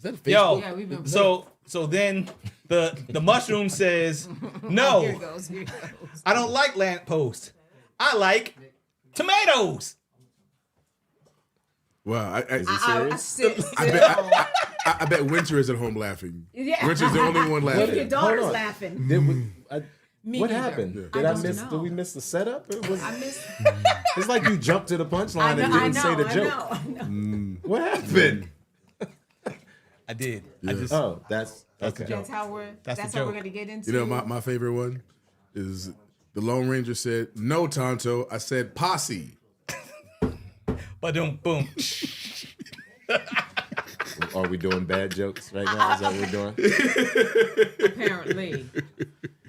Is that Facebook? Yo, Yeah, we've been- so then the mushroom says, no, Here it goes. I don't like lampposts. I like tomatoes. Wow. Is he I serious? sit I bet Winter is at home laughing. Yeah. Winter's the only one Your laughing. daughter's on. laughing. Did we, Me what neither. happened? I Did I don't miss? know. Did we miss the setup? It was. I miss. It's like you jumped to the punchline and didn't say the joke. I know. What happened? I did. Yeah. I just Oh, that's okay. That's how we're. That's That's the how we're joke. gonna get into. You know, my favorite one is the Lone Ranger said, "No, Tonto, I said posse." boom. Are we doing bad jokes right now? Is that what we're doing?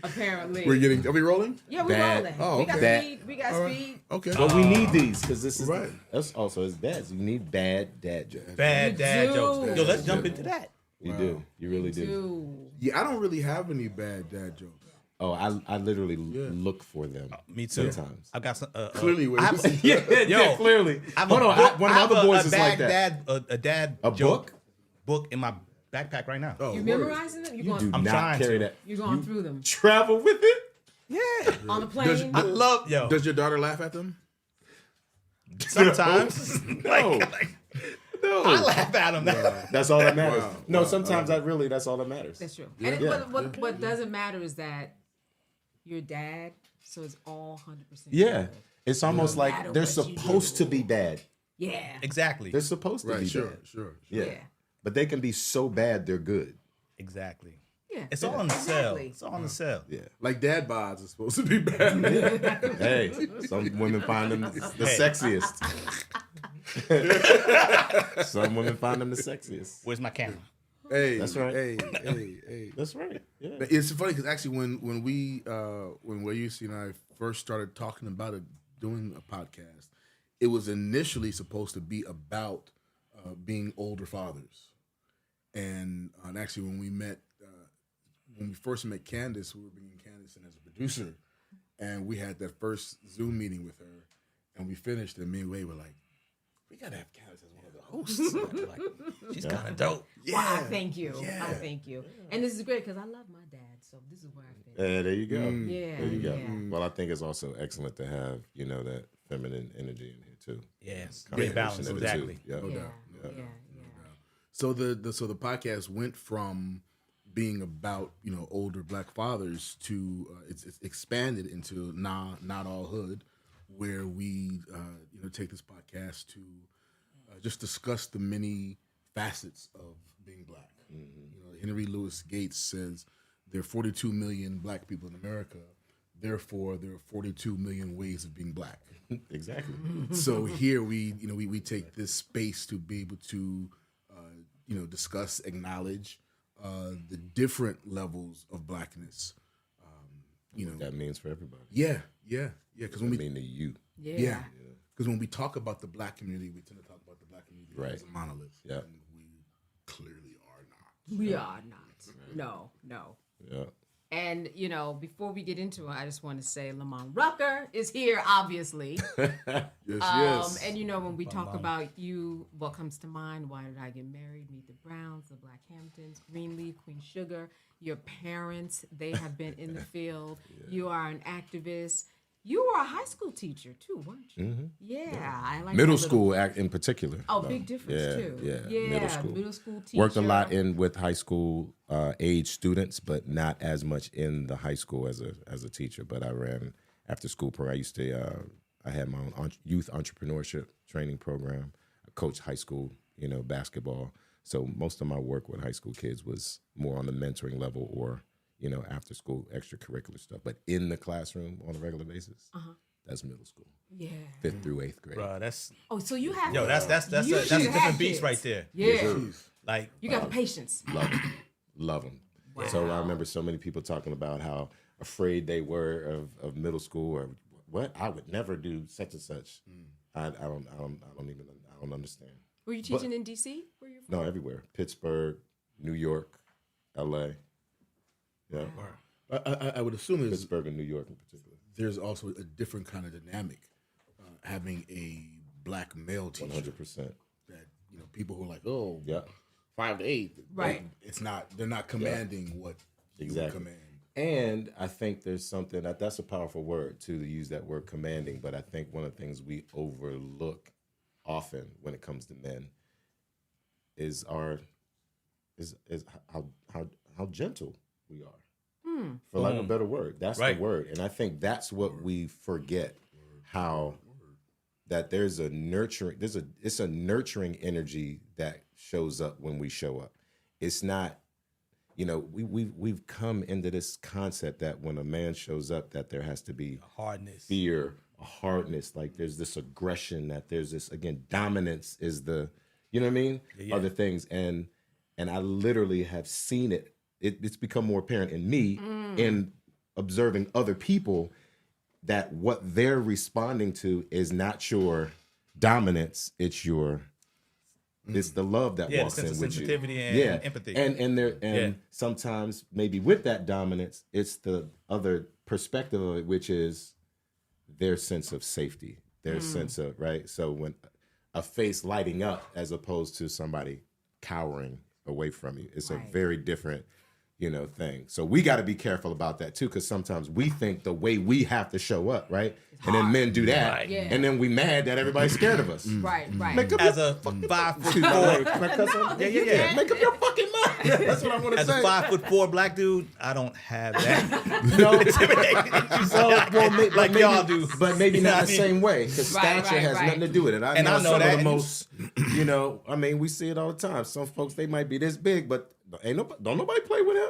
Apparently. Are we rolling? Yeah, we're Bad. rolling. Oh, We got okay. speed. We got All right. speed. Okay. But we need these because this is Right. that's also his dads. You need bad dad jokes. Bad You dad do. jokes. Yo, let's jump into that. You do. You really do. Dude. Yeah, I don't really have any bad dad jokes. Oh, I literally look for them. Me too. Sometimes. I got some. Clearly, I have, Yeah, clearly. I have Hold a on, book- one I of have the other a boys is like that. A dad A joke book in my backpack right now. Oh, You word. memorizing it? You You're do going, I'm not trying carry to. that. you're going through them. Travel with it? Yeah. On the plane. I love Does your daughter laugh at them? sometimes. No. No. I laugh at him now. That's all that matters. Wow. No, Wow. sometimes that's all that matters. That's true. Yeah. And Yeah. what doesn't matter is that your dad, so it's all 100%. Yeah. good. It's almost No like matter they're what you supposed to be bad. Yeah. Exactly. They're supposed to Right. be Sure. bad. Sure. Yeah. Yeah. But they can be so bad they're good. Exactly. Yeah. It's all in the cell. Exactly. It's all in the cell. Yeah. Like dad bods are supposed to be bad. Hey, some women find them the Hey. sexiest. Some women find them the sexiest. Where's my camera? Hey, That's right. Hey. That's right. Yeah. But it's funny because actually, when Weusi and I first started talking about it, doing a podcast, it was initially supposed to be about being older fathers, and actually when we first met Candace, we were bringing Candace in as a producer, and we had that first Zoom meeting with her, and we finished, and me and Wade were like, we gotta have Candace as one of the hosts. Like, she's kind of dope. Wow, thank you. Yeah. I thank you. And this is great because I love my dad, so this is where I fit. There you go. Yeah, There you go. yeah. Well, I think it's also excellent to have, that feminine energy in here too. Yes. Combination Great balance. of the two. Exactly. Yep. Yeah, doubt. yeah, yeah. So the podcast went from being about older black fathers to it's expanded into not all hood, where we take this podcast to just discuss the many facets of being black. Henry Louis Gates says there are 42 million black people in America. Therefore, there are 42 million ways of being black. Exactly. So here we take this space to be able to discuss, acknowledge the different levels of blackness. That means for everybody. Yeah. Because when I we mean to you. Yeah. because when we talk about the black community, we tend to talk about the black community Right. as a monolith. Yeah. And we clearly are not. We are not. No. Yeah. And, before we get into it, I just want to say Lamman Rucker is here, obviously. Yes. And, when we talk about you, what comes to mind? Why did I get married? Meet the Browns, the Black Hamptons, Greenleaf, Queen Sugar. Your parents, they have been in the field. You are an activist. You were a high school teacher, too, weren't you? Mm-hmm. Yeah. I like Middle that little- school in particular. Oh, though. big difference, Yeah, too. Yeah, Middle school teacher. Worked a lot with high school age students, but not as much in the high school as a teacher. But I ran after school program. I used to I had my own youth entrepreneurship training program. I coached high school, basketball. So most of my work with high school kids was more on the mentoring level or after school extracurricular stuff. But in the classroom on a regular basis, that's middle school, Yeah. 5th through 8th grade. Bro, that's Oh, so you have that's You a should have different beast kids. right there. Yeah. Like You got the patience. Love them. So I remember so many people talking about how afraid they were of middle school or what I would never do such and such. I don't understand. Were you teaching in D.C.? Where you from? No, everywhere. Pittsburgh, New York, L.A. Yeah, I would assume Pittsburgh and New York in particular. there's also a different kind of dynamic having a black male teacher 100%. that people who are like, oh, Yeah. 5 to 8. Right. It's not. They're not commanding what you Exactly. command. And I think there's something that's a powerful word too, to use that word commanding. But I think one of the things we overlook often when it comes to men is how gentle we are. For lack of a better word, that's the word. And I think that's what we forget. How that there's a nurturing energy that shows up when we show up. It's not. We've come into this concept that when a man shows up, that there has to be hardness, fear, a hardness. Like there's this aggression. That there's this dominance is the, you know what I mean? Yeah. Other things, and I literally have seen it. It's become more apparent in me in observing other people that what they're responding to is not your dominance. It's the love that walks the sense in of with you. sensitivity and empathy. And sometimes maybe with that dominance, it's the other perspective of it, which is their sense of safety, their sense of, right? So when a face lighting up as opposed to somebody cowering away from you, it's a very different, thing. So we got to be careful about that too, because sometimes we think the way we have to show up, right? And then men do that, Right. Yeah. and then we mad that everybody's scared of us. Right. As a 5'4", Yeah. Make up your fucking mind. That's what I want to as say. a 5'4" black dude, I don't have that. No, Like y'all do. but maybe You know not what the I mean? same way, because Right, stature has right. nothing to do with it. And I know some that. of the most, we see it all the time. Some folks, they might be this big, but don't nobody play with him.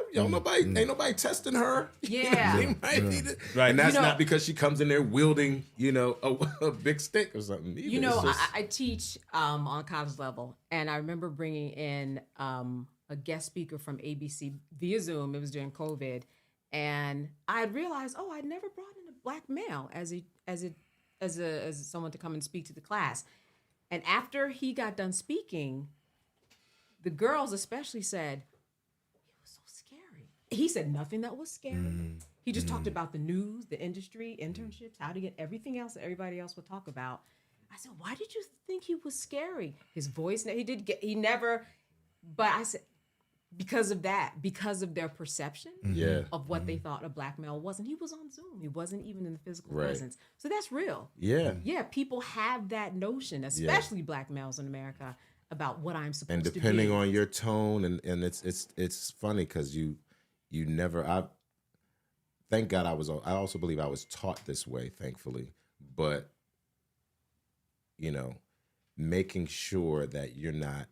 Ain't nobody testing her. Yeah. They might be Right. And that's You know- not because she comes in there wielding, a big stick or something. either. It's just- I teach on college level, and I remember bringing in a guest speaker from ABC via Zoom. It was during COVID, and I had realized, I'd never brought in a black male as someone to come and speak to the class. And after he got done speaking, the girls especially said, "It was so scary." He said nothing that was scary. He just talked about the news, the industry, internships, how to get everything else that everybody else would talk about. I said, "Why did you think he was scary?" His voice, he never, but I said, because of that, because of their perception of what they thought a black male was. And he was on Zoom. He wasn't even in the physical presence. So that's real. Yeah. Yeah, people have that notion, especially black males in America, about what I'm supposed And to be. depending on your tone, and it's funny because you never. Thank God I also believe I was taught this way, thankfully, but making sure that you're not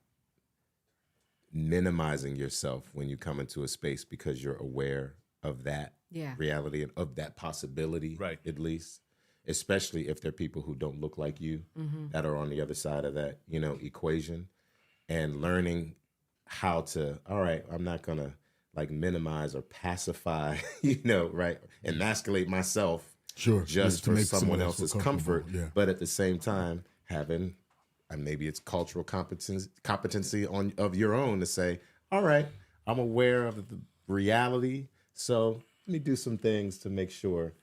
minimizing yourself when you come into a space because you're aware of that reality and of that possibility, Right. at least, especially if they're people who don't look like you that are on the other side of that, equation, and learning how to, all right, I'm not going to minimize or pacify, right, emasculate myself just to for make someone else feel else's comfort, comfortable. but at the same time having, and maybe it's cultural competency of your own to say, all right, I'm aware of the reality, so let me do some things to make sure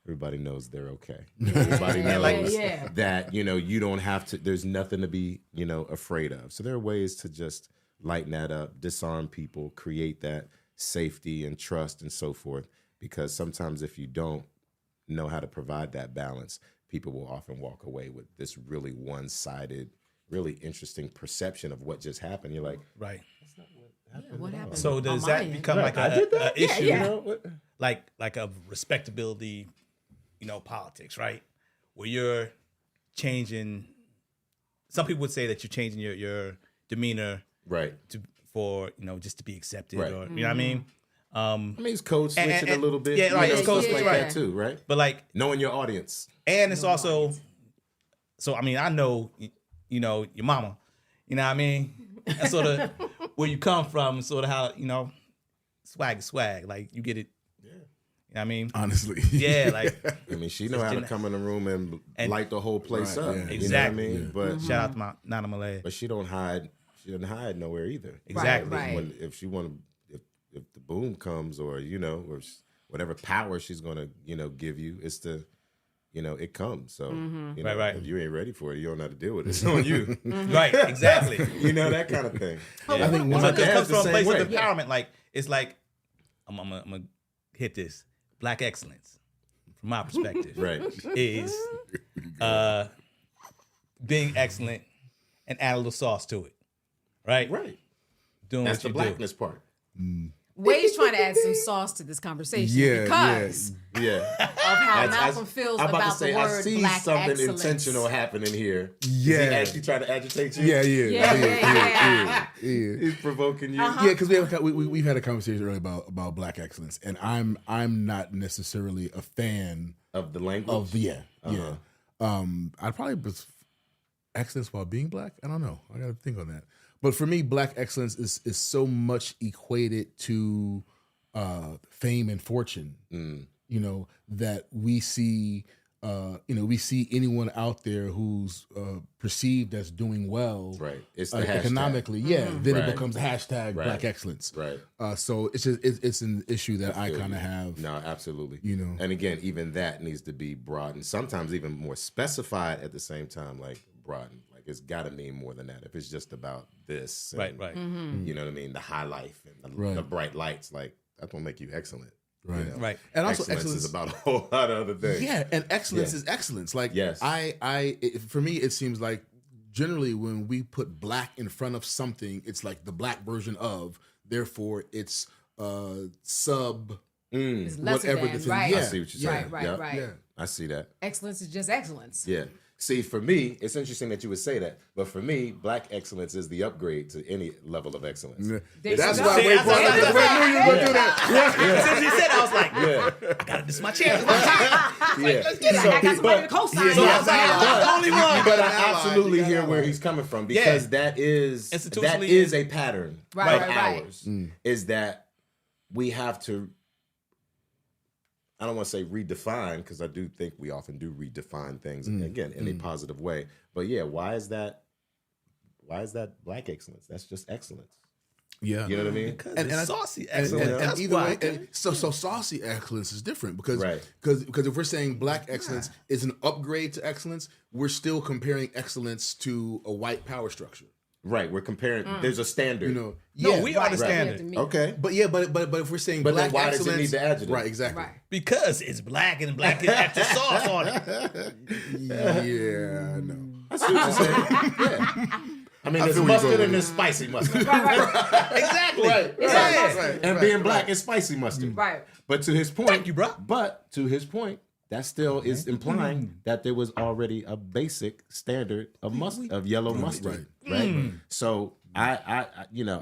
everybody knows they're okay. Everybody knows that, you don't have to, there's nothing to be, afraid of. So there are ways to just lighten that up, disarm people, create that safety and trust and so forth. Because sometimes if you don't know how to provide that balance, people will often walk away with this really one-sided, really interesting perception of what just happened. You're like, Right. that's not what happened. What at all." happened? So does that become like I did that? a issue? Yeah. Like of respectability, politics, right? Where you're changing. Some people would say that you're changing your demeanor, Right. for just to be accepted, Right. or you know what I mean. I mean, it's code switching a little bit. Yeah, right. It's code stuff switch, like right. that too, right? But like, Knowing your audience. and it's also, so I mean, I know, your mama, you know what I mean. That's sort of where you come from, sort of how swag is swag. Like you get it. Yeah. You know what I mean. Honestly. Yeah, like I mean, she know how to come in the room and light the whole place Right, up. yeah. You know Exactly. what I mean? But shout out to my Nana Malay. but she don't hide. She doesn't hide nowhere either. Exactly. Right. If she want to, if the boom comes, or or whatever power she's gonna give you, it's to you know, it comes. So, Mm-hmm. you know, Right. if you ain't ready for it, you don't know how to deal with it. It's on you. Right, exactly. You know, that kind of thing. Yeah. I think And one so of this the comes from a place way. of empowerment. Like it's like I'm gonna hit this. Black excellence, from my perspective, Right. is being excellent and add a little sauce to it. Right. Right. Doing That's the what you blackness part. Wade's trying to add some sauce to this conversation because Yeah. of how Malcolm feels I'm about about to say, the word I see black something excellence. intentional happening here. Yeah. Is he actually trying to agitate you? Yeah. He's provoking you. Uh-huh. Yeah, because we've had a conversation earlier about black excellence, and I'm not necessarily a fan Of the language? of yeah. I'd probably was excellence while being black. I don't know. I got to think on that. But for me, black excellence is so much equated to fame and fortune. You know, that we see. We see anyone out there who's perceived as doing well, Right. It's the hashtag. economically. Then Right. it becomes hashtag Right. black excellence. Right. So it's just it's an issue that I kind of have. No, absolutely. You know. And again, even that needs to be broadened. Sometimes even more specified at the same time, like broadened. Like it's got to mean more than that. If it's just about this, and, Right. You know what I mean? The high life and the bright lights, like that don't make you excellent. Right. You know? Right. And also excellence excellence is about a whole lot of other things. Yeah, and excellence is excellence. Like Yes. For me, it seems like generally when we put black in front of something, it's like the black version of. Therefore, it's sub It's lesser whatever than, the thing. right? Yeah. I see what you're saying. Right. Yep. Right. I see that. Excellence is just excellence. Yeah. See, for me, it's interesting that you would say that. But for me, black excellence is the upgrade to any level of excellence. There That's you why go. Wade brought There that you up. go. I knew you were gonna do that. Since he said, I was like, Yeah. I gotta diss my chair. Yeah. I got somebody to co-sign. So I'm the only one. But I ally. absolutely You got hear ally. where he's coming from because Yeah. that is Institutionally a pattern Right, of right. ours. Is that we have to, I don't want to say redefine, because I do think we often do redefine things again in a positive way. But yeah, why is that black excellence? That's just excellence. Yeah. You know what I mean? And it's saucy excellence. That's either why. way, so saucy excellence is different because Right. because if we're saying black excellence is an upgrade to excellence, we're still comparing excellence to a white power structure. Right. We're comparing. There's a standard. You know, No, we are the Right. standard. Okay. But yeah, but if we're saying But then black why does it excellence, need the adjective? Right, exactly. Right. Because it's black and black is extra sauce on it. Yeah, I know. I see what you're saying. Yeah. I mean, there's feel where you're mustard going and there's spicy mustard. Exactly. And being black is spicy mustard. Right. But to his point, Thank you, bro. But to his point, that still is implying that there was already a basic standard of mustard, of yellow mustard, right? So I get it.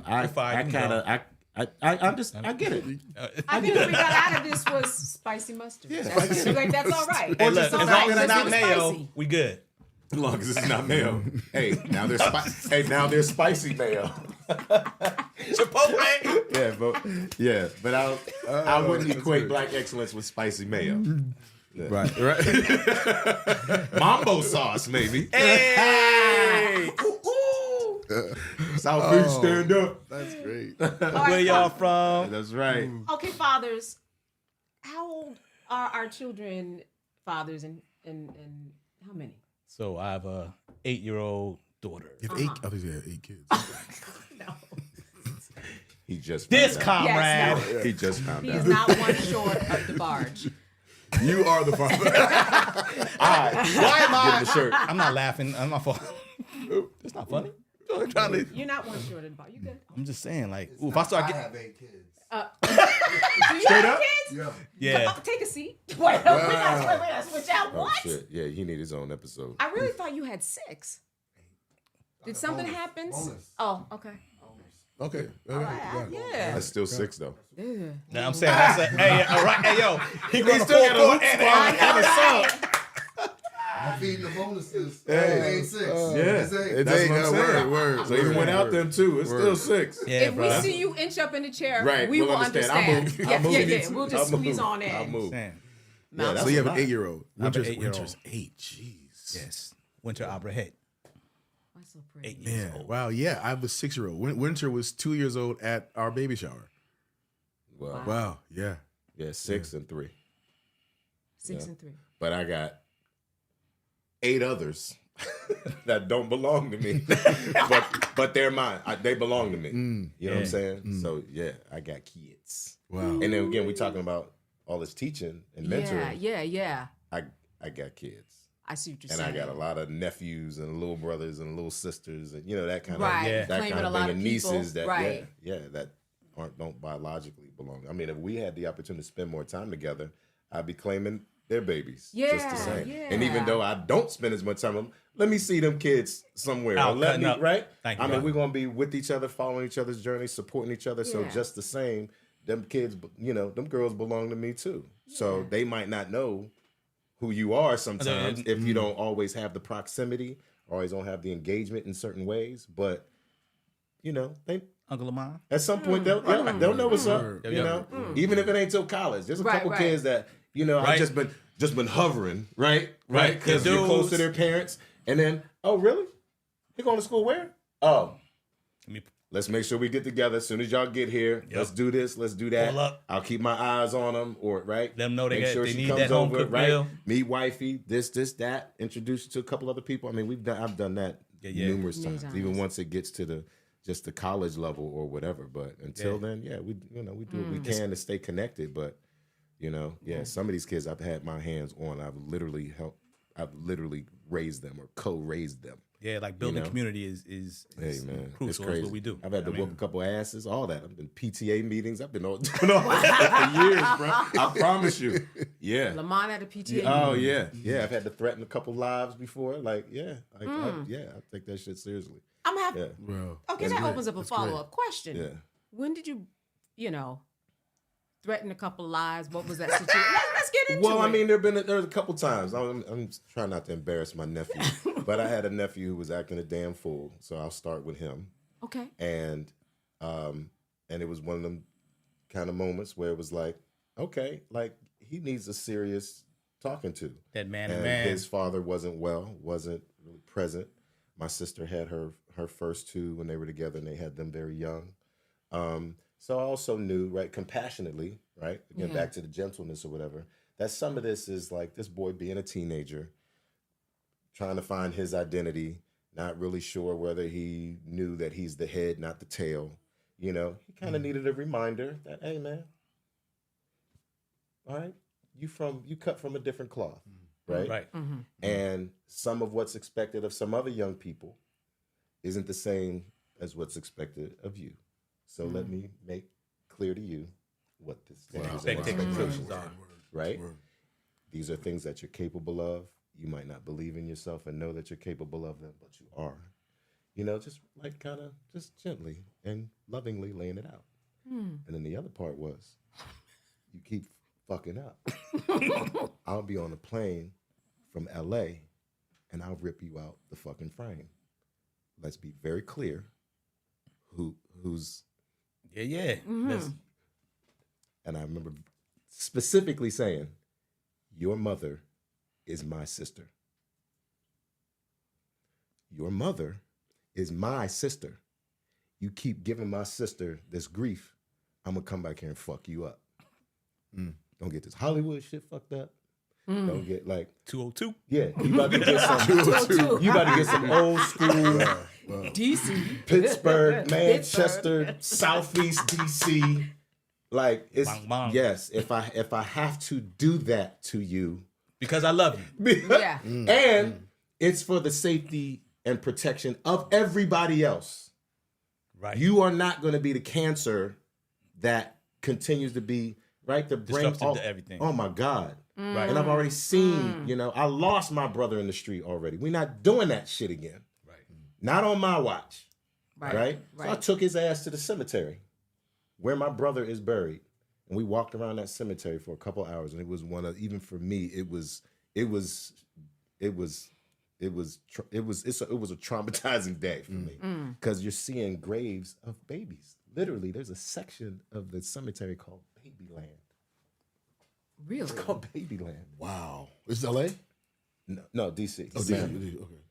I think what we got out of this was spicy mustard. That's all right. Hey, look, as all long right. as Just it's not be mayo, spicy. we good. As long as it's not mayo. Hey, now there's spicy mayo. Chipotle. But I wouldn't equate black excellence with spicy mayo. Yeah. Right. Mambo sauce, maybe. Hey, South Beach, stand up. That's great. where y'all from? That's right. Okay, fathers. How old are our children? Fathers and how many? So I have a 8-year-old daughter. You have eight. I think you have 8 kids. No. He just This found out. comrade. Yes, He just found He out. is not one short of the barge. You are the father. Why am Give him the shirt. I'm not laughing. I'm not fault. It's not funny. I'm trying to. You're not one short of the barge. You good? I'm just saying, like, ooh, if I start getting, have 8 kids. Do you have kids? yeah, Oh, take a seat. Wait, we're not switch out. Oh, What? shit. Yeah, he need his own episode. I really thought you had 6. Did something happen? Bonus. Oh, okay. Okay. Yeah. That's still 6 though. now I'm saying that's a hey, all right, hey yo, he run a still got a full hoop court I and know, a song. right? I'm feeding the bonuses. Hey. 8-6. Yeah. It's 8. It's That's eight. what I'm saying. Word. So even without them too, it's still 6. Yeah, If we bro. see you inch up in the chair, Right, we we'll will understand. understand. I'll move. Yeah, I'll move. yeah. We'll just I'll squeeze move. on in. I'll move. Saying, Yeah, that's So you have a an lot. 8-year-old. I have an Winter's 8-year-old. 8. Jeez. yes, winter opera head. That's so pretty. 8 years Man, old. wow. Yeah, I have a 6-year-old. Winter was 2 years old at our baby shower. Well, Wow. Yeah. yeah, 6 and 3. 6 and 3. But I got 8 others that don't belong to me, but they're mine. They belong to me. You know what I'm saying? So yeah, I got kids. Wow. And then again, we're talking about all this teaching and mentoring. Yeah. I got kids. I see what you're And saying. I got a lot of nephews and little brothers and little sisters and that kind Right. of Yeah. that Claiming kind a of lot thing. of And people. nieces that Right. that don't biologically belong. I mean, if we had the opportunity to spend more time together, I'd be claiming their babies. Just the same. Yeah. And even though I don't spend as much time with them, let me see them kids somewhere. Out Or let cutting me up. right. Thank you, I mean, brother. we're gonna be with each other, following each other's journey, supporting each other. So Yeah. just the same, them kids, them girls belong to me too. So they might not know who you are sometimes if you don't always have the proximity, always don't have the engagement in certain ways. But they Uncle Lamman. at some point they'll know what's up. Even if it ain't till college. There's a couple kids that I've just been hovering, right, because you're close to their parents, and then really, they going to school where? Let's make sure we get together as soon as y'all get here. Yep. Let's do this. Let's do that. Pull up. I'll keep my eyes on them, or right. Let them know they Make sure they she need comes that home over, cooked right? meal. Meet wifey. This, that. Introduce you to a couple other people. I mean, I've done that numerous Many times. Even once it gets to just the college level or whatever. But until then, we do what we can to stay connected. But some of these kids I've had my hands on. I've literally raised them or co-raised them. Yeah, like building community is Hey man, crucial. it's crazy. That's what we do. I've had to whoop a couple asses, all that. I've been PTA meetings. I've been doing all that for years, bro. I promise you. Yeah. Lamont at a PTA. Oh yeah. I've had to threaten a couple lives before. I take that shit seriously. I'm happy. Yeah. Well, Okay, that opens up a follow-up question. Yeah. When did you, threaten a couple lives? What was that situation? Let's get into it. Well, I mean, there's a couple times. I'm trying not to embarrass my nephew, but I had a nephew who was acting a damn fool. So I'll start with him. Okay. And it was one of them kind of moments where it was like, okay, like he needs a serious talking to. That man and to man. His father wasn't really present. My sister had her first two when they were together, and they had them very young. So I also knew, right, compassionately, right, again, back to the gentleness or whatever, that some of this is like this boy being a teenager, trying to find his identity, not really sure whether he knew that he's the head, not the tail. He kind of needed a reminder that, hey, man, all right, you cut from a different cloth, right? Right. Mm-hmm. And some of what's expected of some other young people isn't the same as what's expected of you. So let me make clear to you what the standards and expectations are, right? These are things that you're capable of. You might not believe in yourself and know that you're capable of them, but you are. Just like kind of just gently and lovingly laying it out. And then the other part was, you keep fucking up. I'll be on a plane from LA and I'll rip you out the fucking frame. Let's be very clear who's... Yeah. And I remember specifically saying, your mother is my sister. Your mother is my sister. You keep giving my sister this grief, I'm going to come back here and fuck you up. Don't get this Hollywood shit fucked up. Don't get like 202. Yeah, you about to get some. You about to get some old school DC, Pittsburgh, Manchester, Southeast DC. Like it's Bang, bang. yes. If I have to do that to you, Because I love you. Yeah. and it's for the safety and protection of everybody else. Right. You are not going to be the cancer that continues to be right. The brain, Disruptive to everything. Oh my God. Right. And I've already seen, I lost my brother in the street already. We're not doing that shit again. Right. Not on my watch. Right. Right? So I took his ass to the cemetery where my brother is buried. And we walked around that cemetery for a couple hours. And it was even for me, it was a traumatizing day for me. Because you're seeing graves of babies. Literally, there's a section of the cemetery called Babyland. Really? It's called Babyland. Wow. This is LA? No, DC. Oh, Atlanta. okay.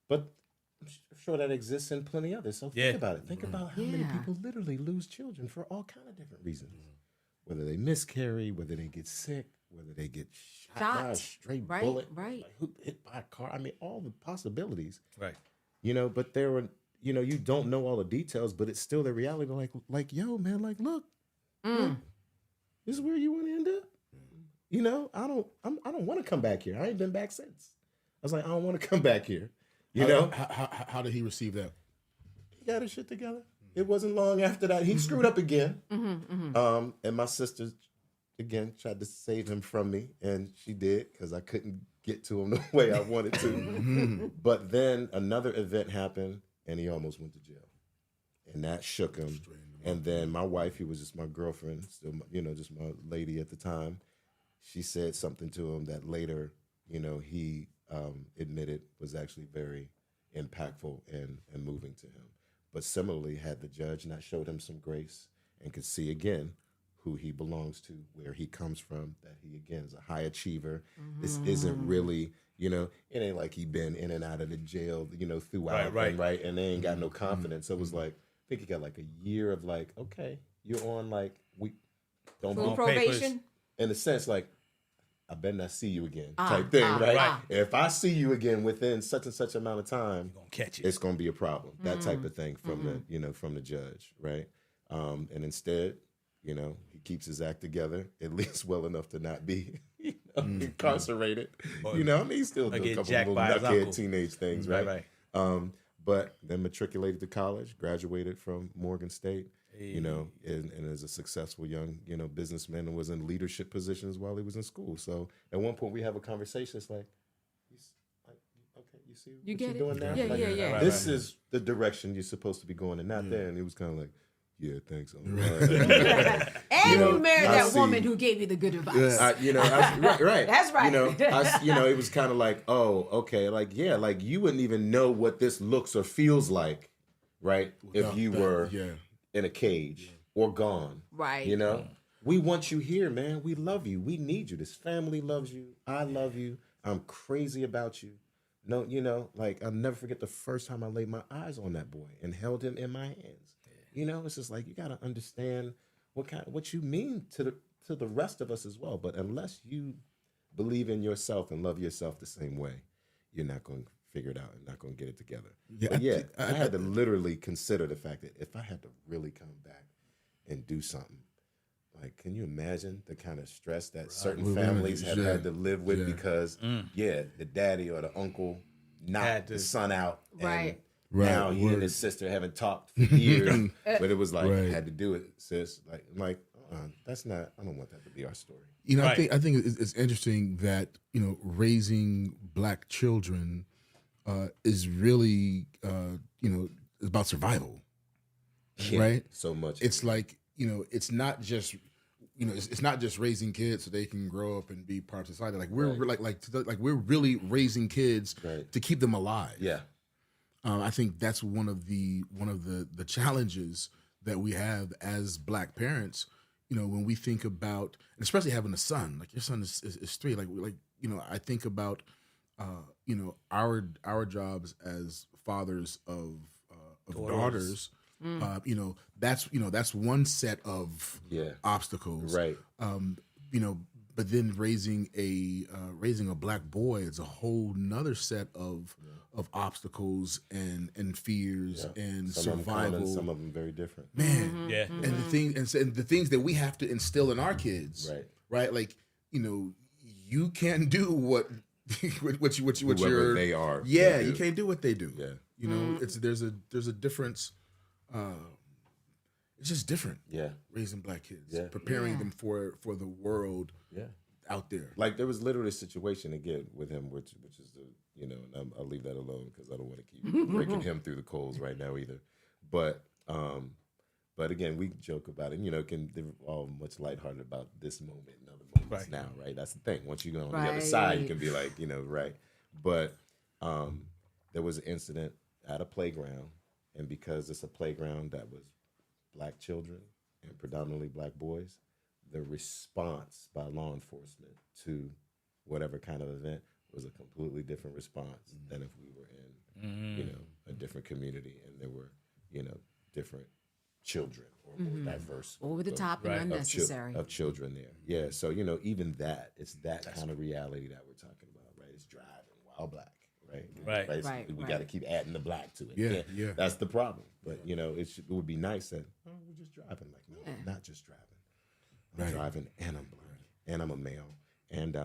But I'm sure that exists in plenty others. So Yeah. think about it. Think about how many people literally lose children for all kind of different reasons. Whether they miscarry, whether they get sick, whether they get shot by a stray Right, bullet, right. like who hit by a car. I mean, all the possibilities. Right. You know, but there were, you know, you don't know all the details, but it's still the reality. Like, yo, man, like, look, this is where you want to end up. You know, I don't want to come back here. I ain't been back since. I was like, I don't want to come back here. You know, how did he receive that? he got his shit together. It wasn't long after that he screwed up again. And my sister again tried to save him from me, and she did because I couldn't get to him the way I wanted to. But then another event happened, and he almost went to jail, and that shook him. And then my wife, who was just my girlfriend, still, you know, just my lady at the time, she said something to him that later, you know, he admitted was actually very impactful and moving to him. But similarly, had the judge not showed him some grace and could see again who he belongs to, where he comes from, that he, again, is a high achiever. This isn't really, you know, it ain't like he been in and out of the jail, you know, throughout, right? And they ain't got no confidence. So it was like, I think he got like a year of like, okay, you're on like, we don't Full be probation. in a sense, like, I better not see you again, type thing, right? If I see you again within such and such amount of time, Gonna catch it. it's gonna be a problem. That type of thing from the, you know, from the judge, right? And instead, you know, he keeps his act together, at least well enough to not be, you know, incarcerated. You know, I mean, he's still doing a get couple jacked of by his little uncle. nuthead teenage things, right? But then matriculated to college, graduated from Morgan State, you know, and is a successful young, you know, businessman, and was in leadership positions while he was in school. So at one point we have a conversation. It's like, okay, you see You what get you're it? doing now? Yeah, Like, yeah. this is the direction you're supposed to be going, and not there. And he was kind of like, yeah, thanks. And you married that woman who gave you the good advice. You know, right. That's right. You know, it was kind of like, oh, okay, like, yeah, like you wouldn't even know what this looks or feels like, right? If you were in a cage or gone, Right. You know, we want you here, man. We love you. We need you. This family loves you. I love you. I'm crazy about you. No, you know, like I'll never forget the first time I laid my eyes on that boy and held him in my hands. You know, it's just like you got to understand what you mean to the rest of us as well. But unless you believe in yourself and love yourself the same way, you're not going to figure it out and not going to get it together. Yeah, I had to literally consider the fact that if I had to really come back and do something, like, can you imagine the kind of stress that certain families have had to live with because, the daddy or the uncle knocked the son out, Right. and now he and his sister haven't talked for years, but it was like, had to do it, sis. Like, that's not. I don't want that to be our story. You know, I think it's interesting that, you know, raising black children is really you know, about survival, right? So much. It's like, you know, it's not just, you know, it's not just raising kids so they can grow up and be part of society. Like we're like we're really raising kids to keep them alive. Yeah. I think that's one of the challenges that we have as black parents. You know, when we think about, and especially having a son, like your son is 3. Like you know, I think about you know, our jobs as fathers of daughters. You know, that's one set of obstacles. Right. You know, but then raising a black boy is a whole nother set of obstacles and fears and some survival. Of them some of them very different. Man, and the things that we have to instill in our kids. Right. Like, you know, you can't do what Whoever they are. Yeah, you can't do what they do. Yeah. You know, there's a difference. It's just different. Yeah. Raising black kids, preparing them for the world. Out there. Like there was literally a situation again with him, which is the, you know, and I'll leave that alone because I don't want to keep breaking him through the coals right now either. But again, we joke about it. You know, they're all much lighthearted about this moment and other moments now, right? That's the thing. Once you go on the other side, you can be like, you know, right. But there was an incident at a playground, and because it's a playground that was black children and predominantly black boys, the response by law enforcement to whatever kind of event was a completely different response than if we were in, you know, a different community and there were, you know, different children or more diverse Over the top Right. and of unnecessary. children there. Yeah, so even that, it's that kind of reality that we're talking about, right? It's driving while black, right? Right. Right, We right. got to keep adding the black to it. Yeah, yeah. That's the problem. But it would be nice that we're just driving. Like, no, I'm not just driving. I'm driving, and I'm black, and I'm a male, and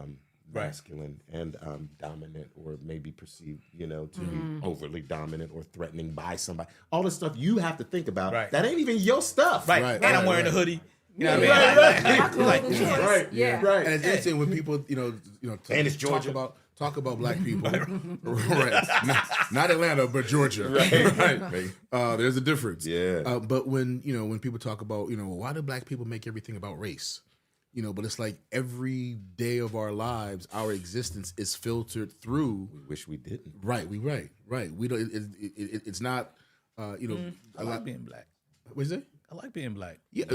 masculine, and dominant, or maybe perceived, to be overly dominant or threatening by somebody. All the stuff you have to think about. Right. That ain't even your stuff. Right. Right, And I'm right, wearing right. a hoodie. You know what Yeah, I mean? my clothing choice. Right. Yeah. Right. And it's interesting when people, And it's Georgia. talk about black people, right? Not Atlanta, but Georgia, right? There's a difference, Yeah. But when people talk about, why do black people make everything about race? But it's like every day of our lives, our existence is filtered through. We wish we didn't. Right. We don't. It's not. I like being black. What is it? I like being black. Yeah,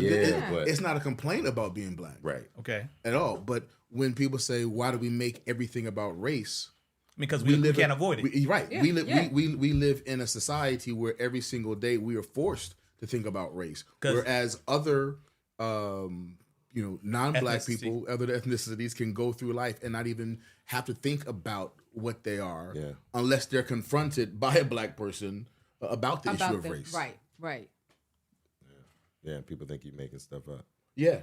but- it's not a complaint about being black, Right. Okay. at all. But when people say, "Why do we make everything about race?" Because we can't avoid it. Right. Yeah, we live. yeah. We live in a society where every single day we are forced to think about race, 'Cause- whereas other, non-black Ethnicity. people, other ethnicities, can go through life and not even have to think about what they are, Yeah. unless they're confronted by a black person about the issue of race. Right. Yeah, people think you're making stuff up. Yeah.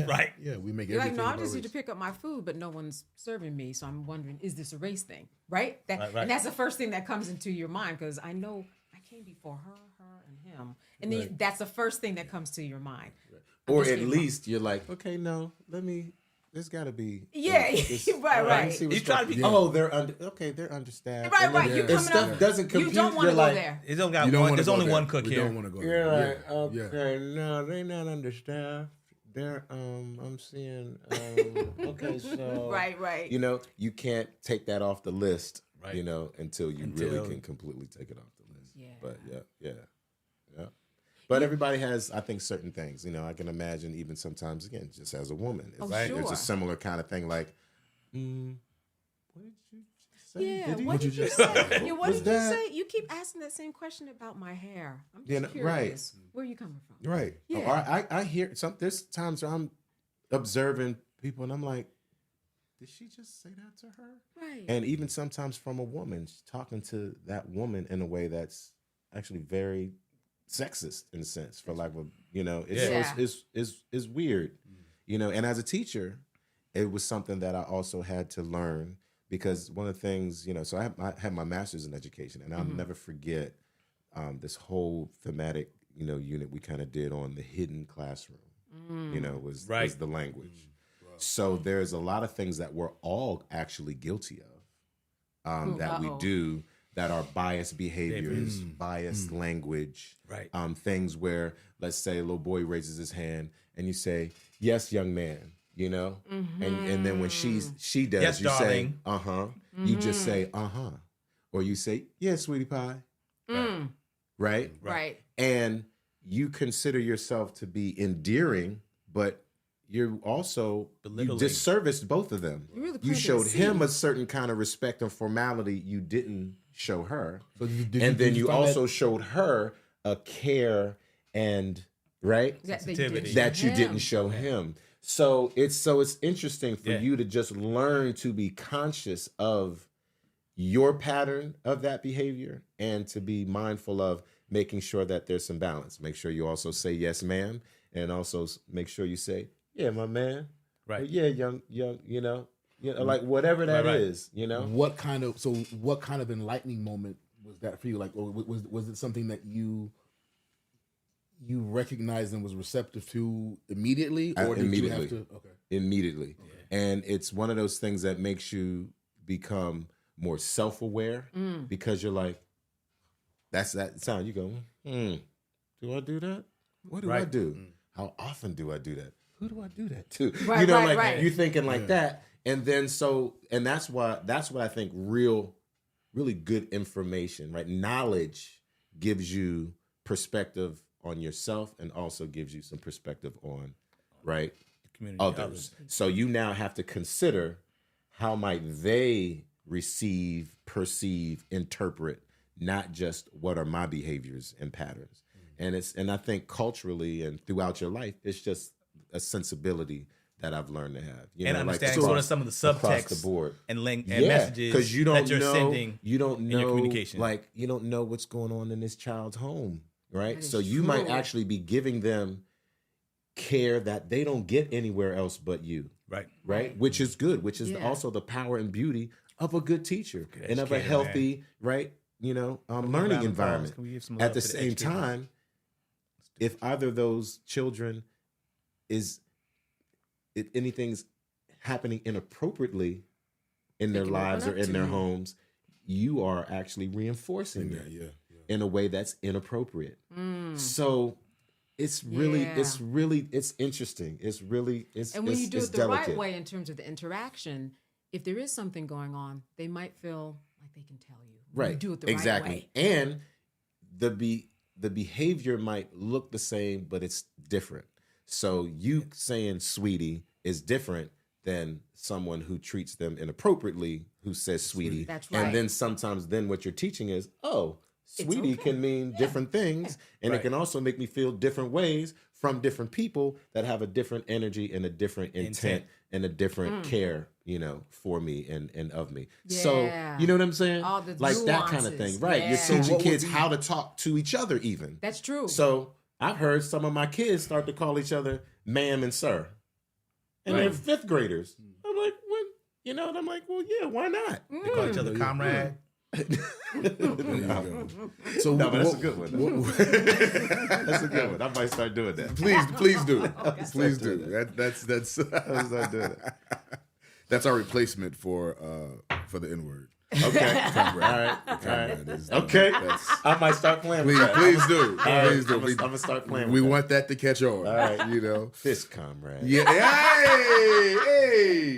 Right. Yeah. We make You're like, everything no, I about just need to race. pick up my food, but no one's serving me. So I'm wondering, is this a race thing? Right? Right. And that's the first thing that comes into your mind, because I know I came before her, and him. And then that's the first thing that comes to your mind. Or just at being least you're like, okay, no, there's got to be. Yeah, right. He's trying to be. Oh, they're understaffed. Right, And right. then You if coming stuff up, doesn't you compute, don't want you're to go like, there. It don't got You don't one. wanna There's go only there. one cook We here. don't want to go You're there. like, okay, no, they're not understaffed. They're, I'm seeing, okay, so. Right. You can't take that off the list, Right. until you really can completely take it off the list. Yeah. But yeah. But everybody has, I think, certain things. I can imagine even sometimes, again, just as a woman. It's, Sure. There's a similar kind of thing like, what did you just say? Yeah, Did he- what did you say? Yeah, what Was did you that- say? You keep asking that same question about my hair. I'm just Yeah, no, right. curious. Where are you coming from? Right. Yeah. Or I hear there's times where I'm observing people and I'm like, did she just say that to her? Right. And even sometimes from a woman, she's talking to that woman in a way that's actually very sexist in a sense, for lack of it's weird. And as a teacher, it was something that I also had to learn, because one of the things, so I had my master's in education, and I'll never forget this whole thematic, unit we kind of did on the hidden classroom, was the language. So there's a lot of things that we're all actually guilty of that we do that are biased behaviors, biased language, Right. Things where, let's say a little boy raises his hand and you say, "Yes, young man," and then when she does, Yes, you darling. say, "Uh-huh." You just say, "Uh-huh." Or you say, "Yes, sweetie pie." Right? Right. And you consider yourself to be endearing, but you're also you Belittling. disserviced both of them. You really You planted a showed him seed. a certain kind of respect and formality you didn't show her. So did And then did you find also that- showed her a care and right That you Sensitivity. didn't that show you him. didn't show him. So it's interesting for Yeah. you to just learn to be conscious of your pattern of that behavior and to be mindful of making sure that there's some balance. Make sure you also say yes, ma'am, and also make sure you say, yeah, my man. Right. Or, yeah, young, like whatever that Right. is, What kind of enlightening moment was that for you? Like, or was it something that you recognized and was receptive to immediately, or did Immediately. you have to? Okay. Immediately. And it's one of those things that makes you become more self-aware because you're like, that's that sound. You go, do I do that? What do I Right. do? How often do I do that? Who do I do that to? Right, right. You're thinking like that. And then and that's what I think really good information, right? Knowledge gives you perspective on yourself and also gives you some perspective on, right, Community, others. So you now have to consider how might they receive, perceive, interpret, not just what are my behaviors and patterns. And I think culturally and throughout your life, it's just a sensibility that I've learned to have. You And know, understanding across- sort of some of the across subtext the board. and link and Yeah, messages because you don't that you're know, sending you don't in your know, communication. like you don't know what's going on in this child's home, right? That is So you might true. actually be giving them care that they don't get anywhere else but you, right. right? Which is good, which is Yeah. also the power and beauty of a good teacher and of a educator, healthy, right? You know, learning environment. Can we give some At love the to same educators? time, if either of those children if anything's happening inappropriately in their They can open lives or up in to their you. homes, you are actually reinforcing Yeah, that yeah. in a way that's inappropriate. So it's really, Yeah. it's interesting. It's really, it's And when it's, you do it's it the delicate. right way in terms of the interaction, if there is something going on, they might feel like they can tell you. When Right. You do it the exactly. right way. And the behavior might look the same, but it's different. So you saying sweetie is different than someone who treats them inappropriately who says sweetie. That's right. And then sometimes what you're teaching is, oh, sweetie okay. can mean different things. And Right. it can also make me feel different ways from different people that have a different energy and a different intent. And a different care, you know, for me and of me. So, Yeah. you know what I'm saying? All the like that kind of nuances. thing. Right. Yeah. You're So teaching what would kids be- how to talk to each other even. That's true. So I've heard some of my kids start to call each other ma'am and sir. And they're fifth graders. I'm like, what? You know, and I'm like, well, yeah, why not? They call each other comrade. There you go. So No, but that's what- a good one. what- That's a good one. I might start doing that. please do. Please do. That's I'll start doing it. that's our replacement for the N word. Okay. Comrade. All right. Comrade is- Okay. that's- I might start playing with that. Please do. right. Please do. I'm gonna start playing We with that. want that to catch on. All right. You know. Fist comrade. Yeah. Hey.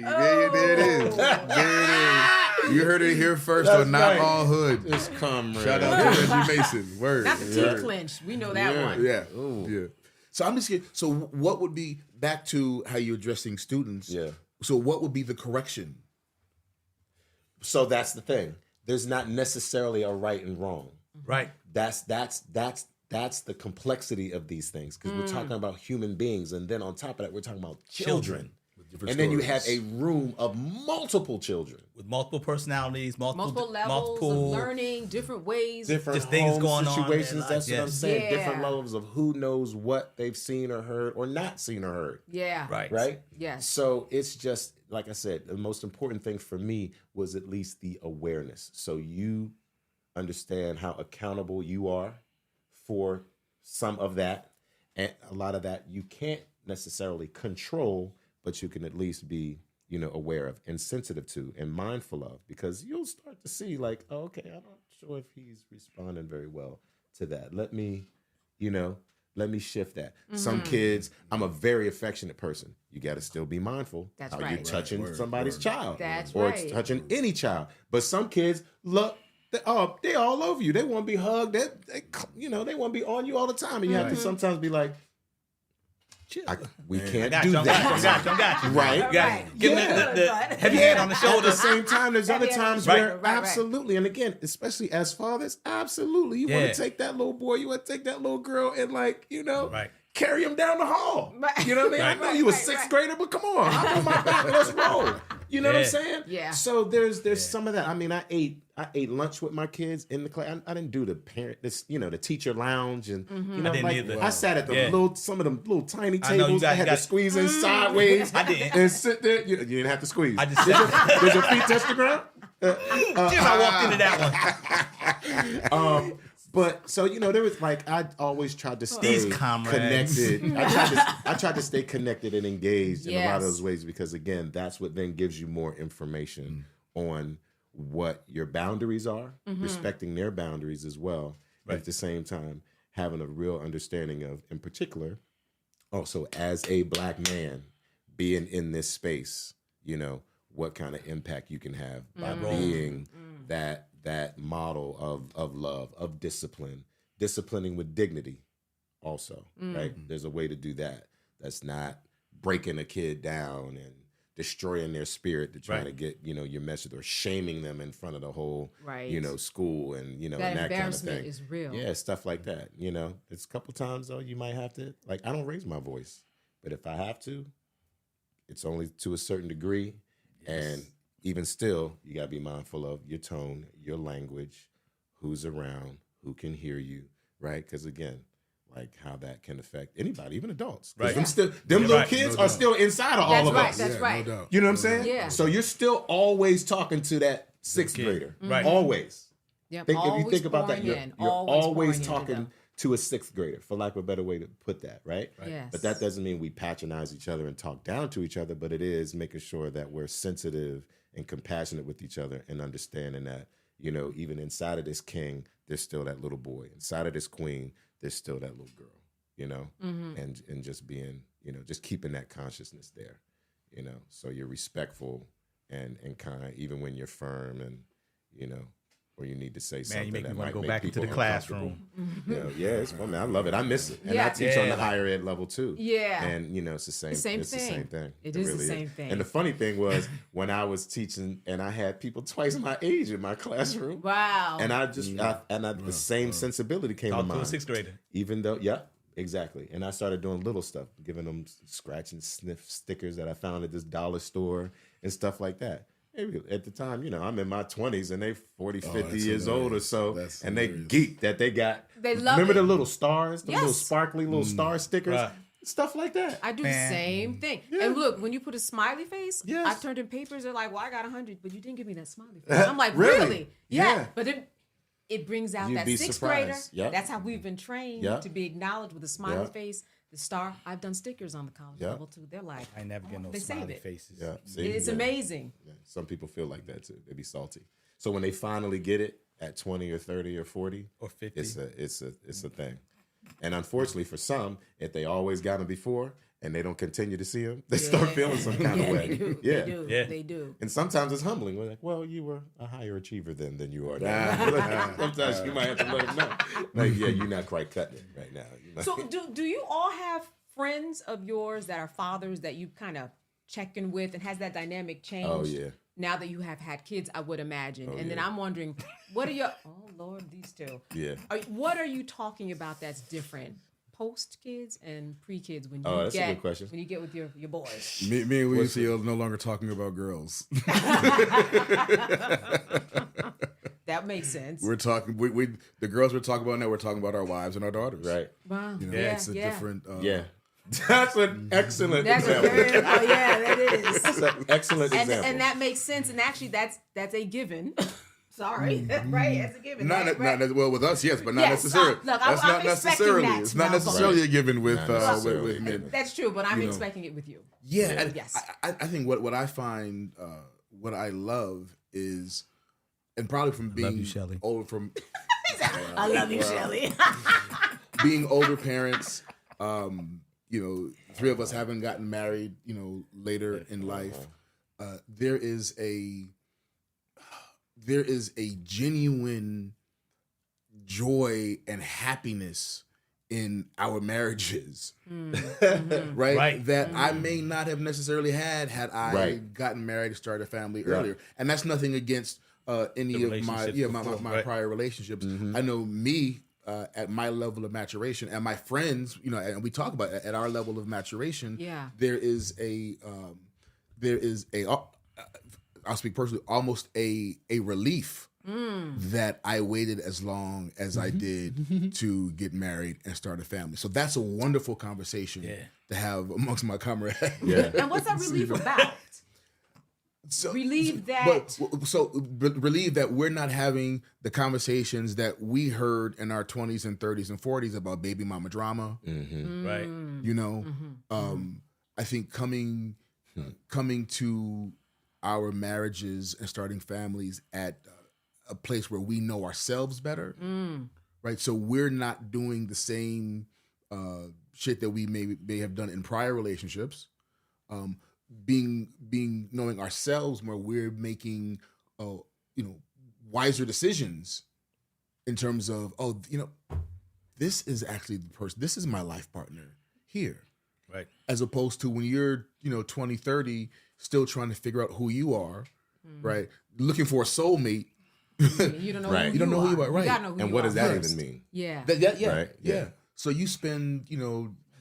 There it is. There it is. You heard it here first That's on Not right. All Hood. Fist comrade. Shout out to Reggie Mason. Word. Not the teeth Word. clench. We know that Yeah. one. Yeah. Ooh. Yeah. So I'm just kidding. So what would be back to how you're addressing students? Yeah. So what would be the correction? So that's the thing. There's not necessarily a right and wrong. Right. That's the complexity of these things because we're talking about human beings, and then on top of that, we're talking about children. Different And then you have stories. a room of multiple children, With multiple personalities, Multiple levels of learning, different ways. different Just things home going on in their situations. lives, That's what I'm yes. saying. Yeah. Different levels of who knows what they've seen or heard or not seen or heard. Yeah. Right. Right? Yes. So it's just, like I said, the most important thing for me was at least the awareness. So you understand how accountable you are for some of that. And a lot of that you can't necessarily control, but you can at least be, you know, aware of and sensitive to and mindful of, because you'll start to see like, oh, okay, I'm not sure if he's responding very well to that. Let me shift that. Some kids, I'm a very affectionate person. You got to still be mindful That's how right. you're touching Word, somebody's word. child That's or right. touching any child. But some kids look, they all over you. They want to be hugged. They want to be on you all the time. And you have to sometimes be like, Chill. we I can't got do you. I that. got you. Right? You got give Yeah. them the heavy hand on the At shoulder. the same time, there's other Heavy on the times shoulder. where Right, right. absolutely, and again, especially as fathers, absolutely, you Yeah. want to take that little boy, you want to take that little girl, and Right. carry him down the hall. Right. You know what I mean? Right. I know you a Right, sixth right. grader, but come on, hop on my back, let's roll. You know what I'm Yeah. saying? Yeah. So there's some of that. I mean, I ate lunch with my kids in the class. I didn't do the the teacher lounge, and I didn't either. I sat at the Yeah. some of them little tiny I know, you tables. got- I had you to got- squeeze in sideways. I didn't. And sit there. You didn't have to squeeze. I just did, sat- did your feet touch the ground? Jim, I walked into that one. But so there was I always tried to stay These comrades. connected. I tried to stay connected and engaged in a lot of Yes. those ways because again, that's what then gives you more information on what your boundaries are, respecting their boundaries as well. Right. At the same time, having a real understanding of, in particular, also as a Black man being in this space, what kind of impact you can have by being that model of love, of disciplining with dignity also, right? There's a way to do that. That's not breaking a kid down and destroying their spirit to try to get, your message, or shaming them in front of the whole, Right. school and, and that that kind of embarrassment thing. is real. Yeah, stuff like that. It's a couple times though you might have to, like, I don't raise my voice, but if I have to, it's only to a certain degree. And even still, you got to be mindful of your tone, your language, who's around, who can hear you, right? Because again, like how that can affect anybody, even adults. Right. Them little kids are still inside of all of us. That's right. No doubt. You know what I'm saying? Yeah. So you're still always talking to that sixth grader. Right. Always. Yep. If you Always think about that, pouring you're in, always pouring into talking them. to a sixth grader, for lack of a better way to put that, right? Yes. But that doesn't mean we patronize each other and talk down to each other, but it is making sure that we're sensitive and compassionate with each other and understanding that, even inside of this king, there's still that little boy. Inside of this queen, there's still that little girl, and just being, just keeping that consciousness there, so you're respectful and kind, even when you're firm and, or you need to say something. You make me that want to might go make back into people the classroom. Yeah, it's fun, man. I love it. I miss it. And Yeah. I teach on the higher ed level too. Yeah. And it's the same, same it's thing. the same thing. It is the really same thing. And the funny thing was when I was teaching and I had people twice my age in my classroom. Wow. And the same sensibility came to Talk to a mind. sixth grader. Even though, exactly. And I started doing little stuff, giving them scratch and sniff stickers that I found at this dollar store and stuff like that. At the time, I'm in my 20s and they 40, 50 years old or so. That's and they hilarious. geek that they got. They love Remember it. the little stars, the little Yes. sparkly little star stickers? Right. Stuff like that. I do Man. the same thing. And look, when you put a smiley face, Yes. I've turned in papers. They're like, "Well, I got 100, but you didn't give me that smiley face." I'm like, Really? "Really? Yeah." Yeah. But it brings out You'd that be sixth grader. surprised. Yep. That's how we've been trained Yep. to be acknowledged with a smiley Yep. face. The star. I've done stickers on the college Yep. level too. They're like, I never get no They save smiley it. faces. Yeah. See? it's Yeah. amazing. Yeah. Some people feel like that too. They be salty. So when they finally get it at 20 or 30 or 40, Or 50. it's a thing. And unfortunately for some, if they always got them before and they don't continue to see them, they start feeling some kind of way. They do. Yeah. They do. Yeah. They do. And sometimes it's humbling. We're like, well, you were a higher achiever then than you are now. Sometimes you might have to let them know. Like, yeah, you're not quite cutting it right now. You know? So do you all have friends of yours that are fathers that you kind of check in with, and has that dynamic changed? Oh, yeah. Now that you have had kids, I would imagine. And then yeah. I'm wondering, what are your, oh Lord, these two. Yeah. What are you talking about that's different post kids and pre kids when you Oh, that's a get good question. when you get with your boys? Me and Weusi are no longer talking about girls. That makes sense. We're talking. We the girls we're talking about now. We're talking about our wives and our daughters. Right. Wow. You know, yeah, it's a yeah. different. Yeah. That's an excellent That's a example. very, oh yeah, that is. That's an excellent example. And that makes sense. And actually, that's a given. Sorry, right? That's a given. Not, right? not well with us, yes, but not Yes, necessarily. look, That's I'm not expecting necessarily. that, It's not Malcolm. necessarily a given with Not necessarily. with men. That's true, but I'm You know. expecting it with you. Yeah, and Yes. I think what I find what I love is, and probably from being you, Shelley. older from I love you, Shelly. being older parents. Three of us haven't gotten married. Later in life, there is a genuine joy and happiness in our marriages, right? Right. That I may not have necessarily had I Right. gotten married and started a family earlier. And that's nothing against any The of my relationships before, my right. prior relationships. I know me at my level of maturation, and my friends, and we talk about at our level of maturation. Yeah. There is a I'll speak personally, almost a relief that I waited as long as I did to get married and start a family. So that's a wonderful conversation to have amongst my comrades. Yeah. And what's that relief about? So, Relieve that. Relieve that we're not having the conversations that we heard in our 20s and 30s and 40s about baby mama drama. Right. I think coming to our marriages and starting families at a place where we know ourselves better, right? So we're not doing the same shit that we may have done in prior relationships. Knowing ourselves more, we're making wiser decisions in terms of this is actually the person, this is my life partner here. Right. As opposed to when you're 20, 30, still trying to figure out who you are, right? Looking for a soulmate. You don't know Right. who You don't know who you are, right. You gotta know who And you what are does that first. even mean? Yeah. Yeah. Right? Yeah. So you spend,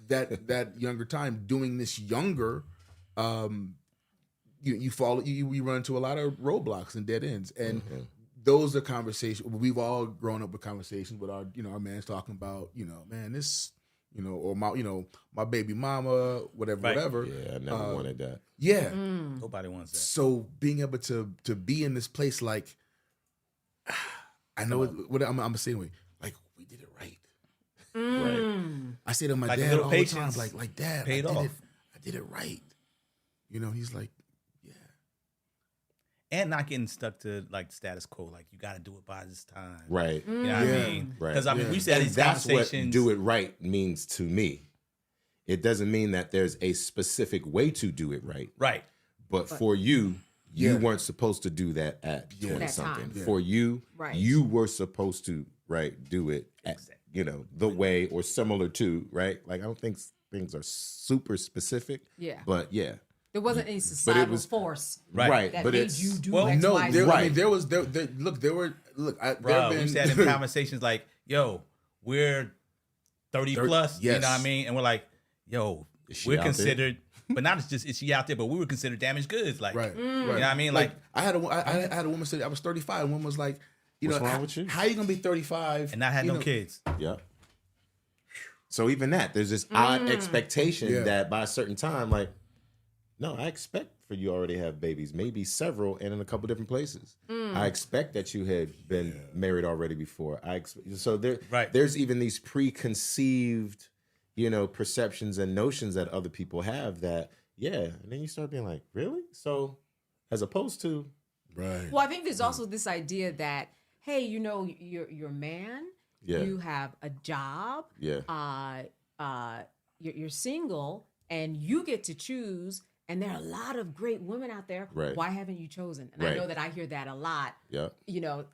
that younger time doing this younger, you run into a lot of roadblocks and dead ends, and those are conversations. We've all grown up with conversations with our man's talking about, man, this, or my baby mama, whatever. Yeah, I never wanted that. Yeah. Nobody wants that. So being able to be in this place, like, I know what I'm saying, like, we did it right. Right. I say to my Like a dad little all the patience time, like Dad, paid off. I did it right. He's like, yeah. And not getting stuck to like status quo, like you got to do it by this time. Right. You know what I Yeah. mean? Right. Because I mean, Yeah. we used to have And these that's what conversations. do it right means to me. It doesn't mean that there's a specific way to do it right. Right. But for you, you Yeah. weren't supposed to do that at Yeah. 20 That something. time. For you, Right. you were supposed to do it at, the way or similar to, right? Like I don't think things are super specific. Yeah. But yeah. There wasn't any societal was- force Right. that But made it's you do well, X, No, Y, there, Z. I mean, there were Bro, we used to have them conversations like, yo, we're 30 plus, you know what I yes. mean? And we're like, yo, she we're out there? considered, but not just is she out there, but we were considered damaged goods. Like, right, you know what I mean? Like, I had a woman say I was 35, and one was like, What's wrong with you? How you gonna be 35 and not had no kids. Yeah. So even that, there's this odd expectation Yeah. that by a certain time, like, no, I expect for you already have babies, maybe several, and in a couple different places. I expect that you had been married already before. So there's even these preconceived, perceptions and notions that other people have that, and then you start being like, really? So as opposed to, Right. Well, I think there's also this idea that, hey, you're a man, Yeah. you have a job, you're single, and you get to choose. And there are a lot of great women out there. Right. Why haven't you chosen? And Right. I know that I hear that a lot. yeah,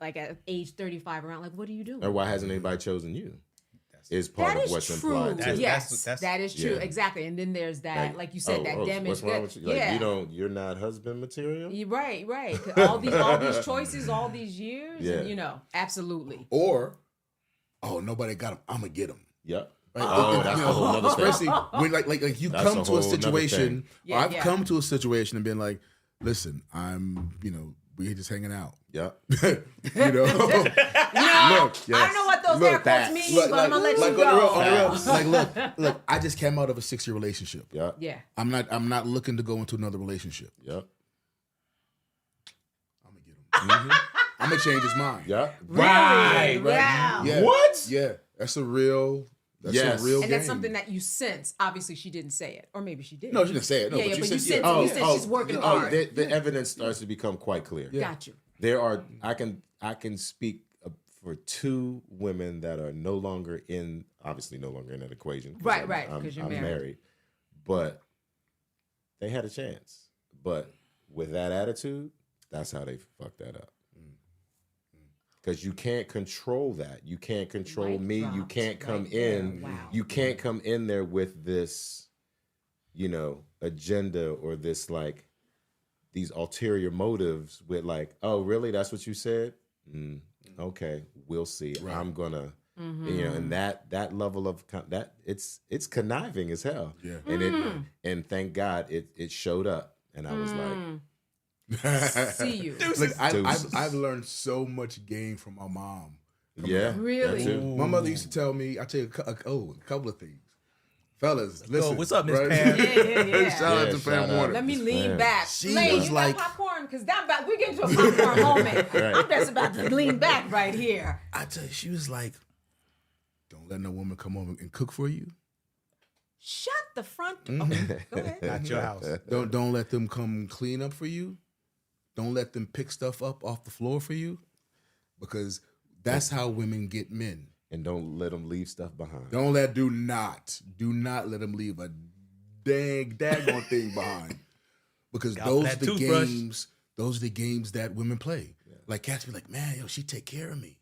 Like at age 35 around, like, what are you doing? or why hasn't anybody chosen you? Is part That of what's is true. implied too. Yes, That's- that is true. yeah. Exactly. And then there's that, like you said, that damage. What's wrong with you? Like, yeah. you're not husband material? Right. 'Cause all these choices, all these years, Yeah. and, absolutely. Or, nobody got him. I'm gonna get him. Yep. Right? Oh, that's a whole nother thing. Especially when like you That's come a to whole a nother situation. thing. Yeah, I've yeah. come to a situation and been like, listen, we're just hanging out. Yep. Look, I don't know what those air quotes mean, but I'm gonna let you on go. the real, like, look, I just came out of a 6-year relationship. Yep. Yeah. I'm not looking to go into another relationship. Yep. I'm gonna get him. I'm gonna change his mind. Yep. Right. Wow. Yeah. What? Yeah. That's a real Yes. real And that's game. something that you sense. Obviously, she didn't say it, or maybe she did. No, she didn't say it. No, Yeah, but yeah, you but said, you sense yeah. it. You said she's working hard. The evidence starts to become quite clear. Got you. There are I can speak for 2 women that are obviously no longer in that equation. Right, I'm 'cause you're I'm married. But they had a chance. But with that attitude, that's how they fucked that up. Because you can't control that. You can't control Mic me. You dropped can't come right there. in. Wow. You can't come in there with this, agenda or this like these ulterior motives with like, oh, really? That's what you said? Okay, we'll see. Right. I'm gonna, and that level of that it's conniving as hell. Yeah. And thank God it showed up, and I was like, See you. Look, Deuces. I've learned so much game from my mom. yeah, Really? that too. My mother used to tell me, I tell you a couple of things. Fellas, listen. what's up, Miss right? Pam? Yeah. Shout out Yeah, to shout Pam out. Warner. Let me lean Man. back. She Lane, was you like- got popcorn? Because we get into a popcorn moment. Right. I'm just about to lean back right here. I tell you, she was like, don't let no woman come over and cook for you. Shut the front door. Okay, go ahead. Not your house. Don't let them come clean up for you. Don't let them pick stuff up off the floor for you. Because that's how women get men. And don't let them leave stuff behind. Do not let them leave a daggone thing behind. Because Got those are that the toothbrush. games that women play. Like cats be like, man, she take care of me.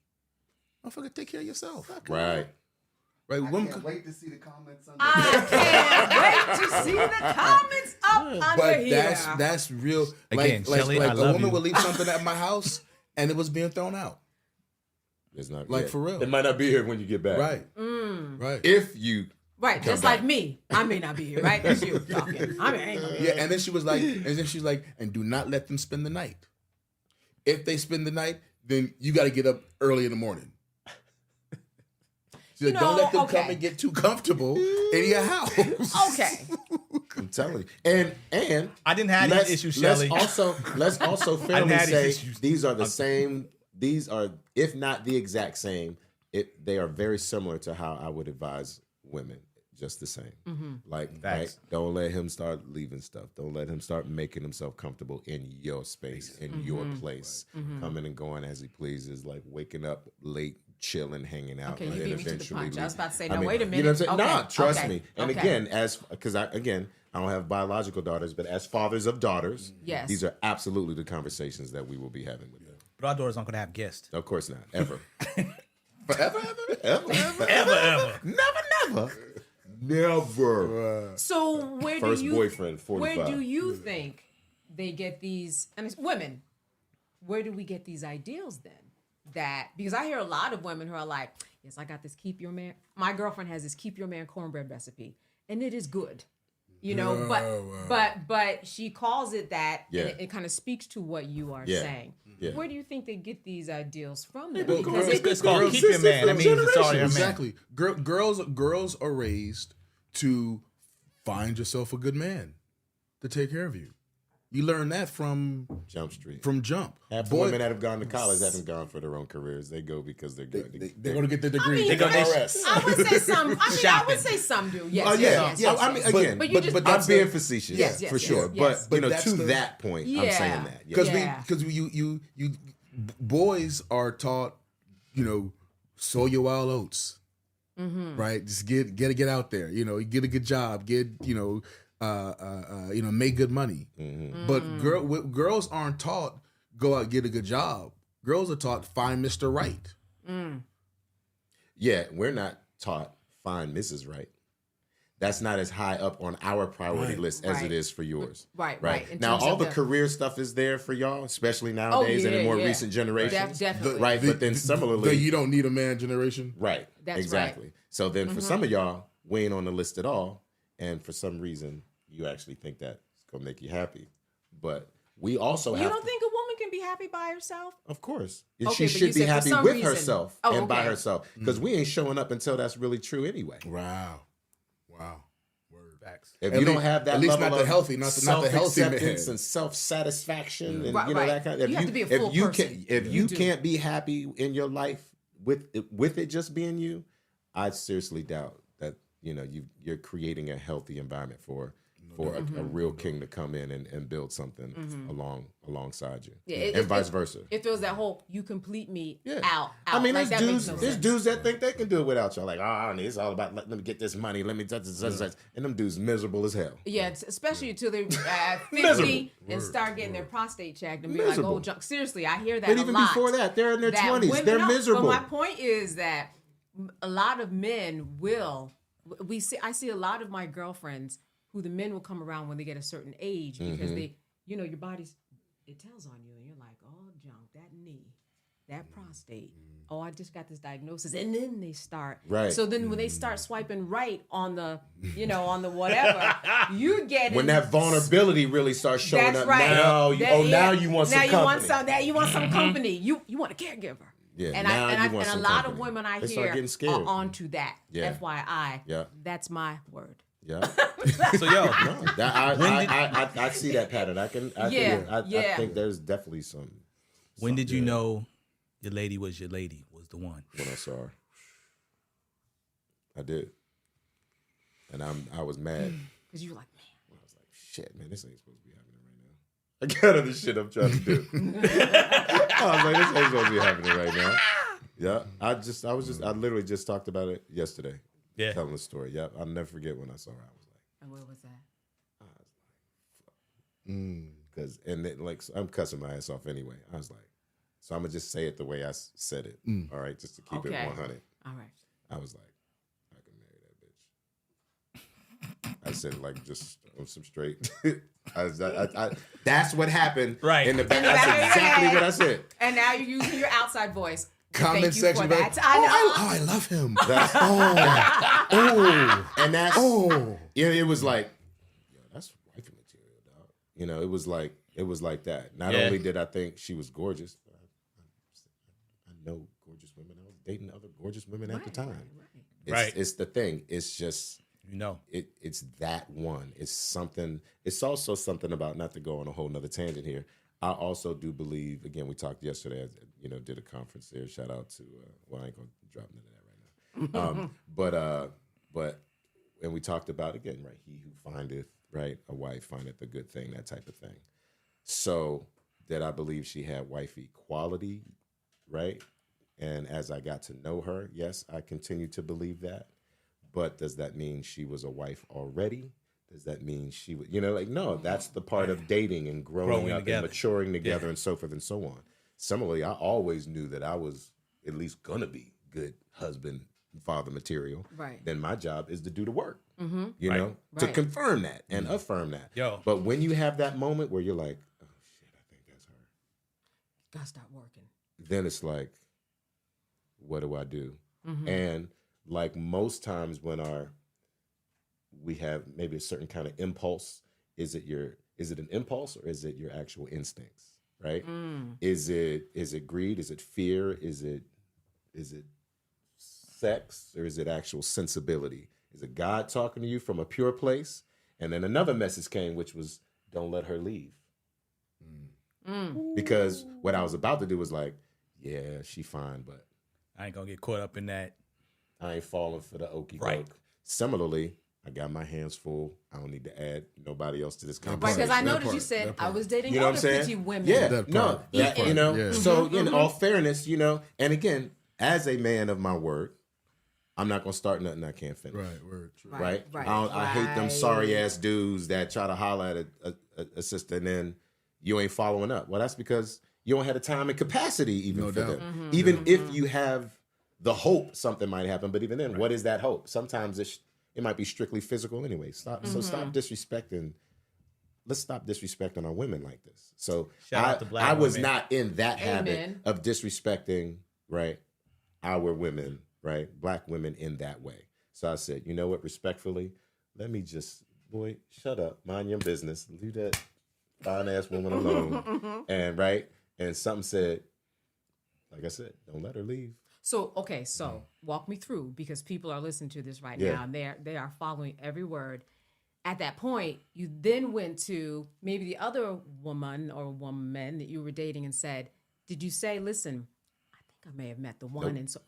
Motherfucker, take care of yourself. Right. Right. I Women can't wait to see the comments on I can't wait to see the comments under But here. that's real. Again, Shelley, I a love woman you. would leave something at my house and it was being thrown out. It's not Like, for real. It might not be here when you get back. Right. Right. If you Right, come just back. like me. I may not be here, right? That's you talking. I ain't gonna be Yeah, and then she was like, and do not let them spend the night. If they spend the night, then you got to get up early in the morning. She said, don't let them come and get too comfortable in your house. Okay. I'm telling you. And I didn't have these issues, Shelley. Let's also fairly had these say issues. these are the same. These are, if not the exact same, they are very similar to how I would advise women. Just the same. Like, right? Don't let him start leaving stuff. Don't let him start making himself comfortable in your space, in your place. Coming and going as he pleases, like waking up late, chilling, hanging out. Okay, you and beat then me to the eventually punch. I was about to say, I no, mean, wait a You know minute. what I'm saying? Okay, Nah, trust okay, me. And okay. again, I don't have biological daughters, but as fathers of daughters, Yes. these are absolutely the conversations that we will be having with them. But our daughters aren't gonna have guests. Of course not. Ever. Forever, Ever. Never. Never. So where First do you boyfriend, 45. Where do you think they get these? And it's women. Where do we get these ideals then? That because I hear a lot of women who are like, yes, I got this keep your man. My girlfriend has this keep your man cornbread recipe, and it is good. You know, but she calls it that, Yeah. and it kind of speaks to what you are Yeah. saying. Yeah. Where do you think they get these ideals from? Then? Well, Because It's called keep your man. That means it's already a man. Exactly. Girls are raised to find yourself a good man to take care of you. You learn that from Jump Street. Jump. Half the women that have gone to college haven't gone for their own careers. They go because they're good. They're going to get their degree. I mean, I would say some. I would say some do. Yes. Oh yes, yeah. yes, I mean, yes. again, But you just- I'm that's being the- facetious, Yes, yes, for yes, sure. yes. But That's to the- that point, I'm Yeah. saying that. Because Yeah. you boys are taught, sow your wild oats, right? Just get out there, you get a good job, make good money. But girls aren't taught go out get a good job. Girls are taught find Mr. Right. Yeah, we're not taught find Mrs. Right. That's not as high up on our priority list as Right. it is for yours. Right. In Now, terms all of the career stuff is there for y'all, especially Oh, nowadays and in more yeah. recent generations. Definitely. Right, but then similarly, You don't need a man generation. right, That's exactly. right. So then for some of y'all, we ain't on the list at all, and for some reason, you actually think that's gonna make you happy. But we also You have don't to, think a woman can be happy by herself? of course, Okay, she but should you be said for happy some with reason. herself Oh, and by okay. herself because we ain't showing up until that's really true anyway. Wow. Word. Facts. If At you least- don't have that at least level not the of healthy, not the healthy self-acceptance man. and self-satisfaction and Right, you know right. that kind of, You have to be a full if you person. can if You you do. can't be happy in your life with it just being you, I seriously doubt that you're creating a healthy environment for a real king to come in and build something alongside you. Yeah, and vice versa. If there was that whole "you complete me" Yeah. out. I mean, like, there's that dudes, makes no there's sense. dudes that think they can do it without y'all. Like, it's all about let me get this money. Let me such and such. And them dudes miserable as hell. Yeah, especially until they're 50 Miserable. and start getting their prostate checked and be Miserable. like, "Oh, junk." Seriously, I hear that But a even lot. before that, they're in their That 20s. women- They're no, miserable. But my point is that a lot of men will. I see a lot of my girlfriends who the men will come around when they get a certain age because they, your body's, it tells on you and you're like, oh, junk, that knee, that prostate. Oh, I just got this diagnosis. And then they start. Right. So then when they start swiping right on the, on the whatever, you get When that vulnerability really starts showing That's up, right. now you want some company. Now you want some company. You want a caregiver. Yeah, and now you want a some lot company. of women I They start hear getting scared. are onto that. Yeah. FYI. Yeah. That's my word. Yeah. So yo, I see that pattern. I think there's definitely some. when did you know your lady was the one? When I saw her, I did, and I was mad. Because you were like, man. I was like, shit, man, this ain't supposed to be happening right now. I got other shit I'm trying to do. I was like, this ain't supposed to be happening right now. Yeah, I literally just talked about it yesterday. Yeah. Telling the story. Yep, I'll never forget when I saw her. I was like, And where was that? because I'm cussing my ass off anyway. I was like, so I'm gonna just say it the way I said it. All right, just to keep it Okay. 100. All right. I was like, I can marry that bitch. I said, like, just on some straight. That's what happened. Right. In the back. In the back That's of your exactly head. what I said. And now you're using your outside voice. Comment Thank you section. for that. I know. I love him. That's, and that's it was like, yo, that's wifey material, dog. You know, it was like that. Not only did I think she was gorgeous, but I know gorgeous women. I was dating other gorgeous women at the time. It's the thing. It's just, You know. it's that one. It's something. It's also something about, not to go on a whole nother tangent here. I also do believe, again, we talked yesterday, you know, did a conference there. Shout out to, well, I ain't going to drop none of that right now. But, and we talked about, again, right, he who findeth, right, a wife findeth a good thing, that type of thing. So did I believe she had wifey quality, right? And as I got to know her, yes, I continue to believe that. But does that mean she was a wife already? Does that mean she would, you know, like, no, that's the part of dating and growing up together. and maturing together and so forth and so on. Similarly, I always knew that I was at least going to be good husband and father material. Right. Then my job is to do the work, you Right. know, to Right. confirm that and affirm that. Yo. But when you have that moment where you're like, oh, shit, I think that's her. Gotta stop working. Then it's like, what do I do? And like most times when we have maybe a certain kind of impulse, is it an impulse or is it your actual instincts, right? Is it greed? Is it fear? Is it sex, or is it actual sensibility? Is it God talking to you from a pure place? And then another message came, which was, don't let her leave. Because what I was about to do was like, yeah, she fine, but I ain't gonna get caught up in that. I ain't falling for the okie Right. doke. Similarly, I got my hands full. I don't need to add nobody else to this Right, conversation. because I That noticed you part, said that I part. was dating You know what other I'm saying? pretty women. Yeah, That no, part, that, that you know. part, yeah. So in all fairness, you know, and again, as a man of my word, I'm not gonna start nothing I can't finish. Right, word, true. Right? Right, I hate them right. sorry ass dudes that try to holler at a sister and then you ain't following up. Well, that's because you don't have the time and capacity even No for doubt. them. Even if you have the hope something might happen, but even then, what is that hope? Sometimes it might be strictly physical anyway. So stop disrespecting. Let's stop disrespecting our women like this. So Shout out to black I was women. not in that habit Amen. of disrespecting, right, our women, right, black women in that way. So I said, you know what, respectfully, let me just, boy, shut up, mind your business, leave that fine ass woman alone, and right, and something said, like I said, don't let her leave. So, okay, so walk me through, because people are listening to this right Yeah. now and they are following every word. At that point, you then went to maybe the other woman or woman that you were dating and said, did you say, listen, I think I may have met the one? Nope. And so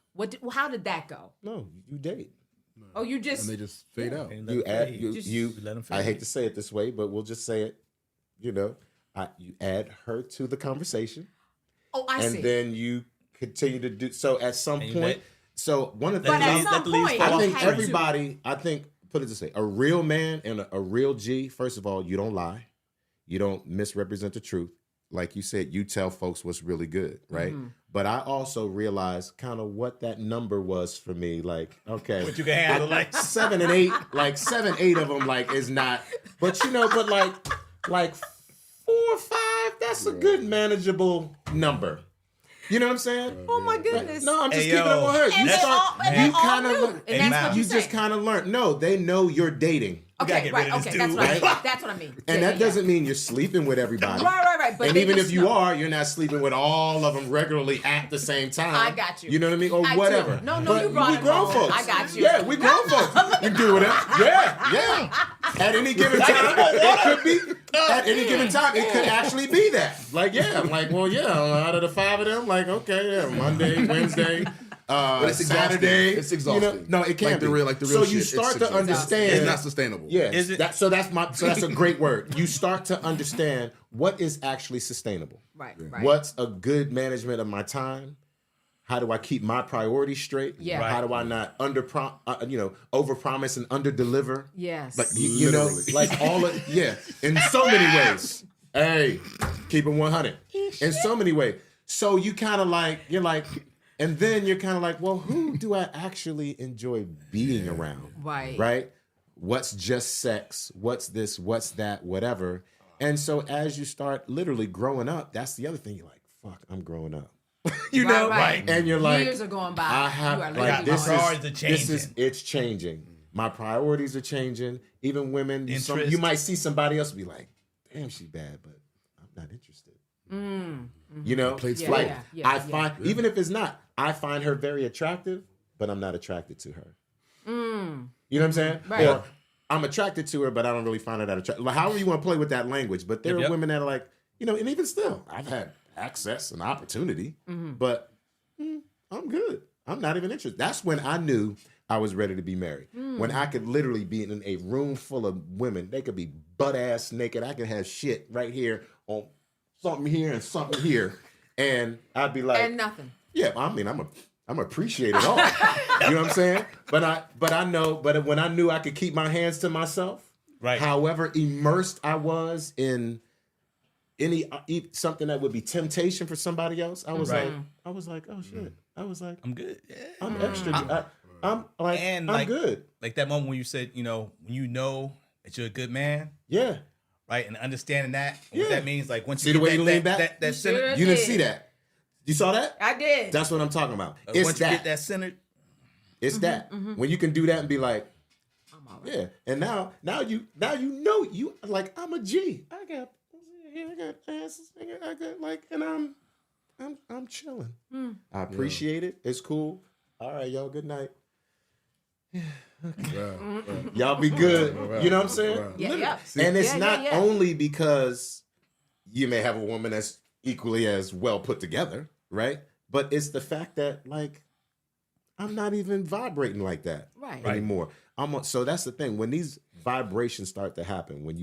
how did that go? No, you date. Oh, you just, And they just fade out. And let You them add fade. you Just- you. let them I fade. hate to say it this way, but we'll just say it. You know, you add her to the conversation, oh, I and see. then you continue to do so. At some And you point, let- so one of the But things at leaves- some let the leaves point, fall I off you think the had tree. to- everybody, I think, put it this way, a real man and a real G, first of all, you don't lie. You don't misrepresent the truth. Like you said, you tell folks what's really good, right? But I also realized kind of what that number was for me. Like, okay. But you can handle like 7 and 8, like 7, 8 of them, like, is not, but you know, but like 4 or 5, that's a good manageable number. You know what I'm saying? oh my goodness. No, I'm just Hey, keeping yo. up on her. And You they start, all- and you they all kind knew. of, And Hey, that's Mal. what you you just said. kind of learn. No, they know you're dating. gotta Okay, get right. rid of this Okay, that's dude, what I mean. right? That's what I mean. And Yeah, that yeah, doesn't mean you're sleeping with everybody. Right. But And they even just if you know. are, you're not sleeping with all of them regularly at the same time. I got you. You know what I mean? Or I do. whatever. No, But you brought we it grown home. folks. I got you. Yeah, we grown folks. You do whatever. Yeah. At any given time, it could be. At any given time, it could actually be that. Like, yeah, I'm like, well, yeah. Out of the 5 of them, like, okay, yeah, Monday, Wednesday. But it's exhausting. Saturday. It's exhausting. You know, no, it can't Like the be. real So shit, you it's start to exhausting. understand. It's not sustainable. Yeah, Is it- so that's a great word. You start to understand what is actually sustainable. Right. What's a good management of my time? How do I keep my priorities straight? Yeah. Right. How do I not overpromise and underdeliver? Yes. Like you know, Literally. like all of in so many ways. Hey, keep it 100 in so many ways. So you kind of like and then you're kind of like, well, who do I actually enjoy being around? Right. Right. what's just sex, what's this, what's that, whatever. And so as you start literally growing up, that's the other thing. You're like, fuck, I'm growing up. You know? Right. And you're like, years are going by. I have You are like literally this going is it's changing. My priorities are changing. Even women, Interest. you might see somebody else and be like, damn, she bad, but I'm not interested. You know, Plates Yeah, full. like yeah, I yeah. find even if it's not, I find her very attractive, but I'm not attracted to her. You know what I'm saying? Right. Or I'm attracted to her, but I don't really find her that attractive. Like, however you want to play with that language, but there Yep. are women that are like, you know, and even still, I've had access and opportunity, but I'm good. I'm not even interested. That's when I knew I was ready to be married. When I could literally be in a room full of women. They could be butt ass naked. I could have shit right here on something here and something here. And I'd be like, and nothing. yeah, I mean, I'm appreciate it all. You know what I'm saying? But when I knew I could keep my hands to myself, Right. however immersed I was in something that would be temptation for somebody else, I was Right. like, oh shit. I was like, I'm good. Yeah. I'm extra. I'm like, And, I'm like- good. Like that moment when you said, when you know that you're a good man, Yeah. right? And understanding that, and what Yeah. that means, like once See you the get way that, you lean that, back? that center, Sure. You didn't did. see that. You saw that? I did. That's what I'm talking about. It's once you that. get that centered, It's that. When you can do that and be like, I'm all right. yeah. And now you know you like I'm a G. I got asses. I got like, and I'm chilling. I appreciate it. It's cool. All right, y'all. Good night. Y'all be good. You know what I'm saying? Yeah, Literally. yeah. And it's Yeah, not yeah, yeah. only because you may have a woman that's equally as well put together, right? But it's the fact that like I'm not even vibrating like that Right. anymore. So that's the thing. When these vibrations start to happen, when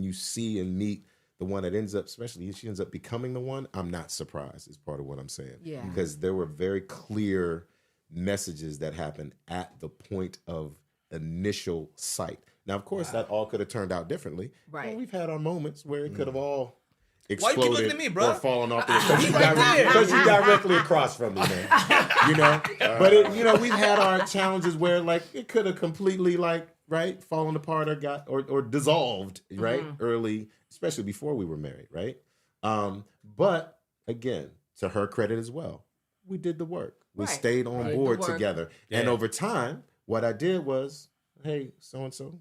you see and meet the one that ends up, especially if she ends up becoming the one, I'm not surprised. Is part of what I'm saying. Yeah. Because there were very clear messages that happened at the point of initial sight. Now, of course, that all could have turned out differently. Right. And we've had our moments where it could have all Why you exploded keep looking at me, bro? or fallen off the right because you directly across from me, man. You know, but we've had our challenges where like it could have completely like fallen apart or dissolved early, especially before we were married, right? But again, to her credit as well, we did the work. We Right. stayed on Did the board work. together, and Yeah. over time, what I did was, hey, so and so,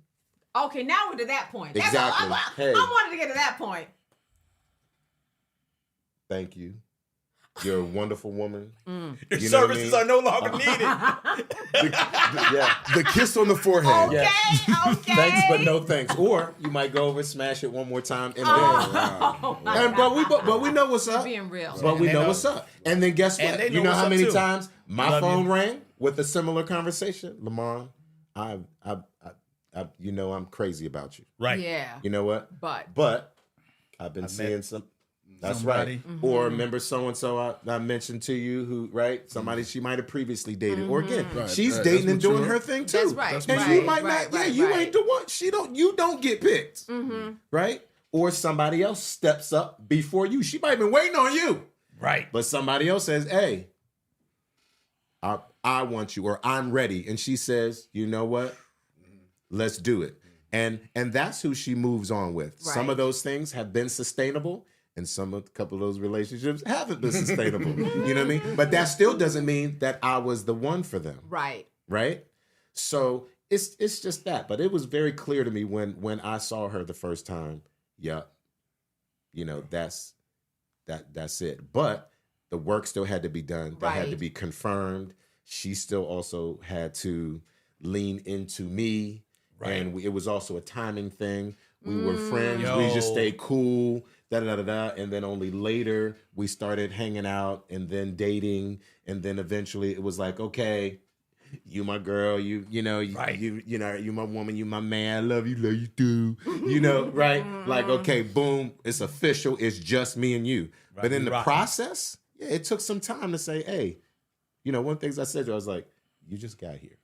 Okay, now we're to that point. That's Exactly. all. Hey. I wanted to get to that point. thank you. You're a wonderful woman. Your You know what I services mean? are no longer needed. Yeah. The kiss on the forehead. Okay, okay. Thanks, but no thanks. Or you might go over, smash it one more time, and then. Oh, my And, but we know what's up. Being real. But we They know know. what's up. And then guess And what? they know You know what's how up, many too. times my Love phone you. rang with a similar conversation? Lamar, you know I'm crazy about you. Right. Yeah. You know what? But I've been met seeing some. That's somebody. right. Or remember so and so I mentioned to you who somebody she might have previously dated. Or again, Right, she's right, dating that's and doing mature. her thing too. That's right, That's And mature. you might right, not. right, you right. ain't the one. You don't get picked. Right? Or somebody else steps up before you. She might have been waiting on you. Right. But somebody else says, hey, I want you, or I'm ready. And she says, you know what? Let's do it. And that's who she moves on with. Some Right. of those things have been sustainable, and a couple of those relationships haven't been sustainable. You know what I mean? But that still doesn't mean that I was the one for them. right. Right? So it's just that. But it was very clear to me when I saw her the first time, that's it. But the work still had to be done. That had to Right. be confirmed. She still also had to lean into me. Right. And it was also a timing thing. We were friends. We just Yo. stayed cool. And then only later we started hanging out and then dating. And then eventually it was like, okay, you my girl, you my woman, you my man, I love you too. Right? Like, okay, boom, it's official. It's just me and you. Right, But in we the rocking. process, it took some time to say, hey, one of the things I said to her, I was like, you just got here.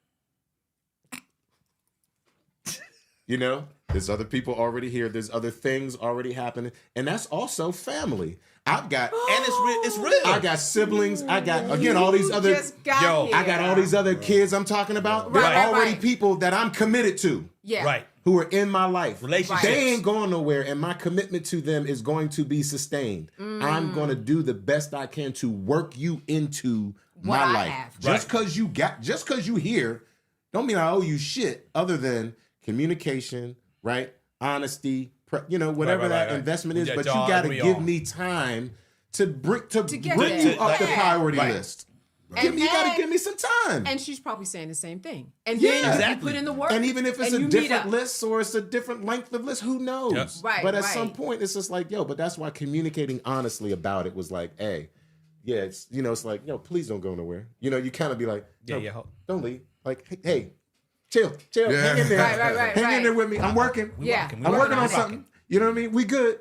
There's other people already here. There's other things already happening. And that's also family. I've got, And it's real. I got siblings. I got, again, all these other, Just got Yo, here. I got all these other kids I'm talking about. Right, They're right, already right. people that I'm committed to. Yeah. Right. who are in my life. Relationships. They ain't going nowhere, and my commitment to them is going to be sustained. I'm going to do the best I can to work you into What my I life. have. Just because you here, don't mean I owe you shit other than communication, right? Honesty, whatever that right. investment We is. got But you y'all got to agree give on. me time to bring get you there. up the Yeah. priority Right. list. And- You got to and- give me some time. And she's probably saying the same thing. And Yeah. then you Exactly. put in the work. And even if it's and a you meet different up. list or it's a different length of list, who knows? Yep. Right, But at some right. point, it's just like, but that's why communicating honestly about it was like, hey, yeah, it's like, please don't go nowhere. You kind of be like, Yeah. don't leave. Like, hey, chill, Yeah. hang in there. Right, Hang in there with me. I'm working. Yeah. I'm working on We something. You know what I mean? We good.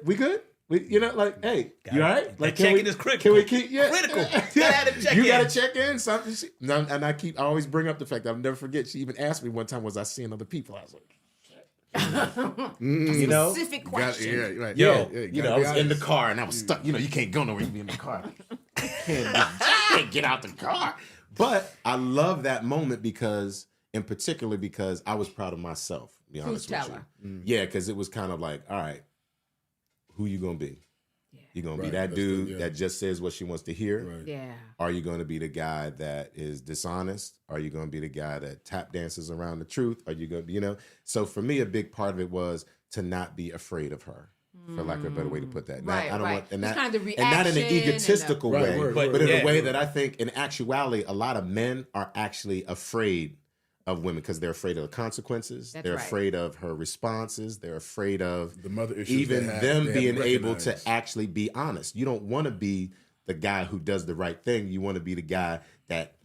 Like, hey, you all right? Like, checking is critical. Can we keep? Yeah, Critical. Yeah. Gotta check You in. gotta check in. Something. And I always bring up the fact that I'll never forget. She even asked me one time, "Was I seeing other people?" I was like, Specific question. Yeah, right. Yo, yeah, I was in the car and I was stuck. You can't go nowhere. You be in the car. can't get out the car. But I love that moment because I was proud of myself. To be honest with teller. you. Yeah, because it was kind of like, all right, who you gonna be? You gonna be Right, that that's dude the- yeah. that just says what she wants to hear? Right. Yeah. Are you going to be the guy that is dishonest? Are you going to be the guy that tap dances around the truth? Are you going to be, So for me, a big part of it was to not be afraid of her, for lack of a better way to put that. Right, I don't right. want, and It's that, kind of the and not in an reaction and the- egotistical Right, way, word, but word. in a Yeah. way that I think, in actuality, a lot of men are actually afraid of women because they're afraid of the consequences. That's They're right. afraid of her responses. They're afraid of The mother issues even they have- them they being haven't able recognized. to actually be honest. You don't want to be the guy who does the right thing. You want to be the guy that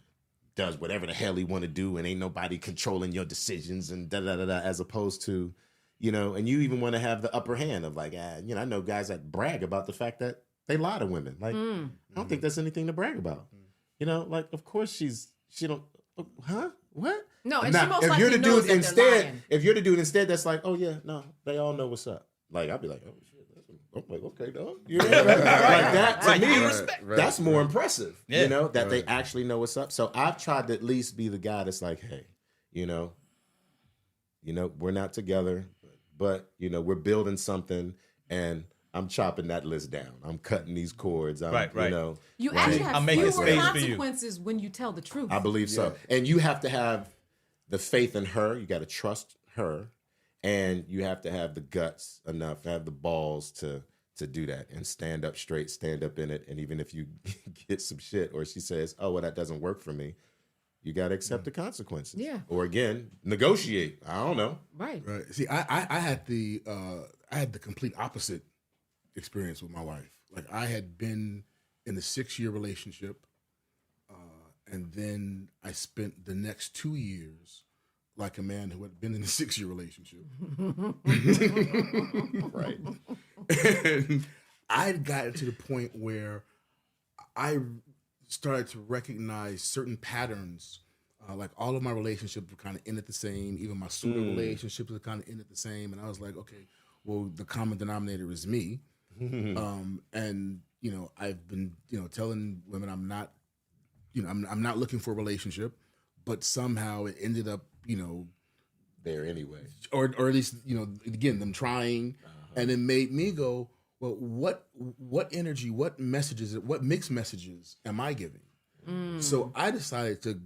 does whatever the hell he want to do and ain't nobody controlling your decisions and da-da-da-da, as opposed to, and you even want to have the upper hand of like, I know guys that brag about the fact that they lie to women. Like, I don't think that's anything to brag about. Like, of course she don't, huh? What? No, and Now, she most if likely you're the knows dude that instead, they're lying. if you're the dude instead, that's like, oh yeah, no, they all know what's up. Like, I'd be like, oh shit, I'm like, okay, dog. You know what I mean? Like that to Right, me, you respect. that's more impressive. Yeah. That they actually know what's up. So I've tried to at least be the guy that's like, hey, we're not together, but we're building something, and I'm chopping that list down. I'm cutting these cords. Right. You Right. actually I'm have making fewer space for you. consequences when you tell the truth. I believe so. And you have to have the faith in her. You got to trust her, and you have to have the guts enough, have the balls to do that and stand up straight, stand up in it. And even if you get some shit or she says, oh, well, that doesn't work for me, you got to accept the consequences. Yeah. Or again, negotiate. I don't know. Right. Right. See, I had the complete opposite experience with my wife. Like, I had been in a 6-year relationship, and then I spent the next 2 years like a man who had been in a 6-year relationship. Right. And I had gotten to the point where I started to recognize certain patterns. Like, all of my relationships were kind of ended the same. Even my pseudo relationships were kind of ended the same. And I was like, okay, well, the common denominator is me. And I've been telling women I'm not looking for a relationship, but somehow it ended up There anyway. or at least again them trying, and it made me go, well, what energy, what messages, what mixed messages am I giving? So I decided to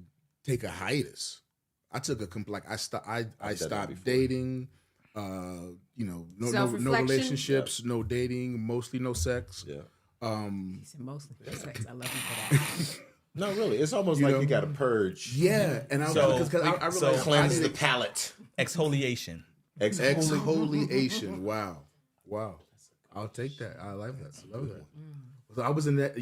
take a hiatus. I took I stopped dating. No Self-reflection. relationships, no dating, mostly no sex. Yeah. He said mostly sex. I love you for that. No, really. It's almost like you got to purge. Yeah, and I realized I Cleanse the needed palate. Exfoliation. exfoliation. Wow. I'll take that. I like that. I love that. So I was in that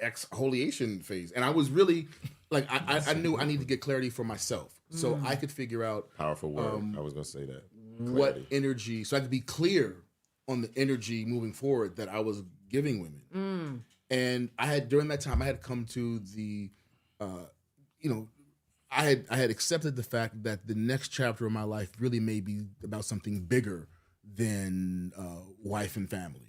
exfoliation phase, and I was really like, I knew I needed to get clarity for myself, so I could figure out Powerful word. I was going to say that. what Clarity. energy, so I could be clear on the energy moving forward that I was giving women. And during that time I had come to the, I had accepted the fact that the next chapter of my life really may be about something bigger than wife and family.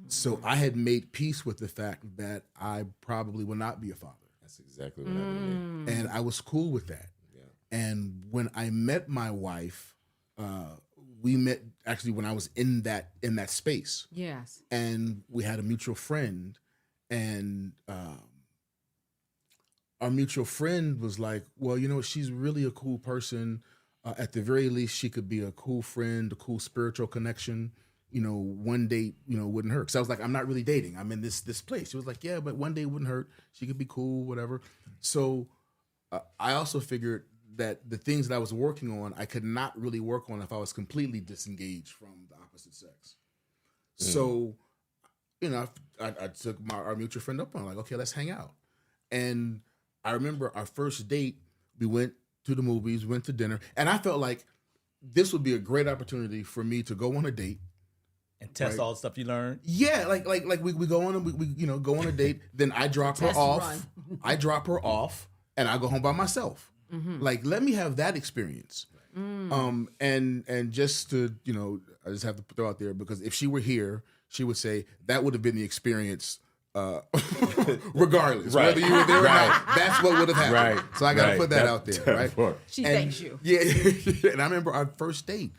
So I had made peace with the fact that I probably will not be a father. That's exactly what happened to me. And I was cool with that. Yeah. And when I met my wife, we met actually when I was in that space, Yes. and we had a mutual friend, and our mutual friend was like, well, you know, she's really a cool person. At the very least, she could be a cool friend, a cool spiritual connection. You know, one date, you know, wouldn't hurt. So I was like, I'm not really dating. I'm in this place. She was like, yeah, but one day wouldn't hurt. She could be cool, whatever. So I also figured that the things that I was working on, I could not really work on if I was completely disengaged from the opposite sex. So, you know, I took our mutual friend up on, like, okay, let's hang out. And I remember our first date, we went to the movies, went to dinner, and I felt like this would be a great opportunity for me to go on a date And test all the stuff you learned. Yeah, like we go on we you know go on a date. Then I drop her Test off. run. I drop her off, and I go home by myself. Like, let me have that experience. And just to, you know, I just have to throw out there, because if she were here, she would say that would have been the experience. Regardless, whether you were there or not, that's what would have happened. Right. So I got to put that That- out there, right? She And- thanks you. Yeah, and I remember our first date.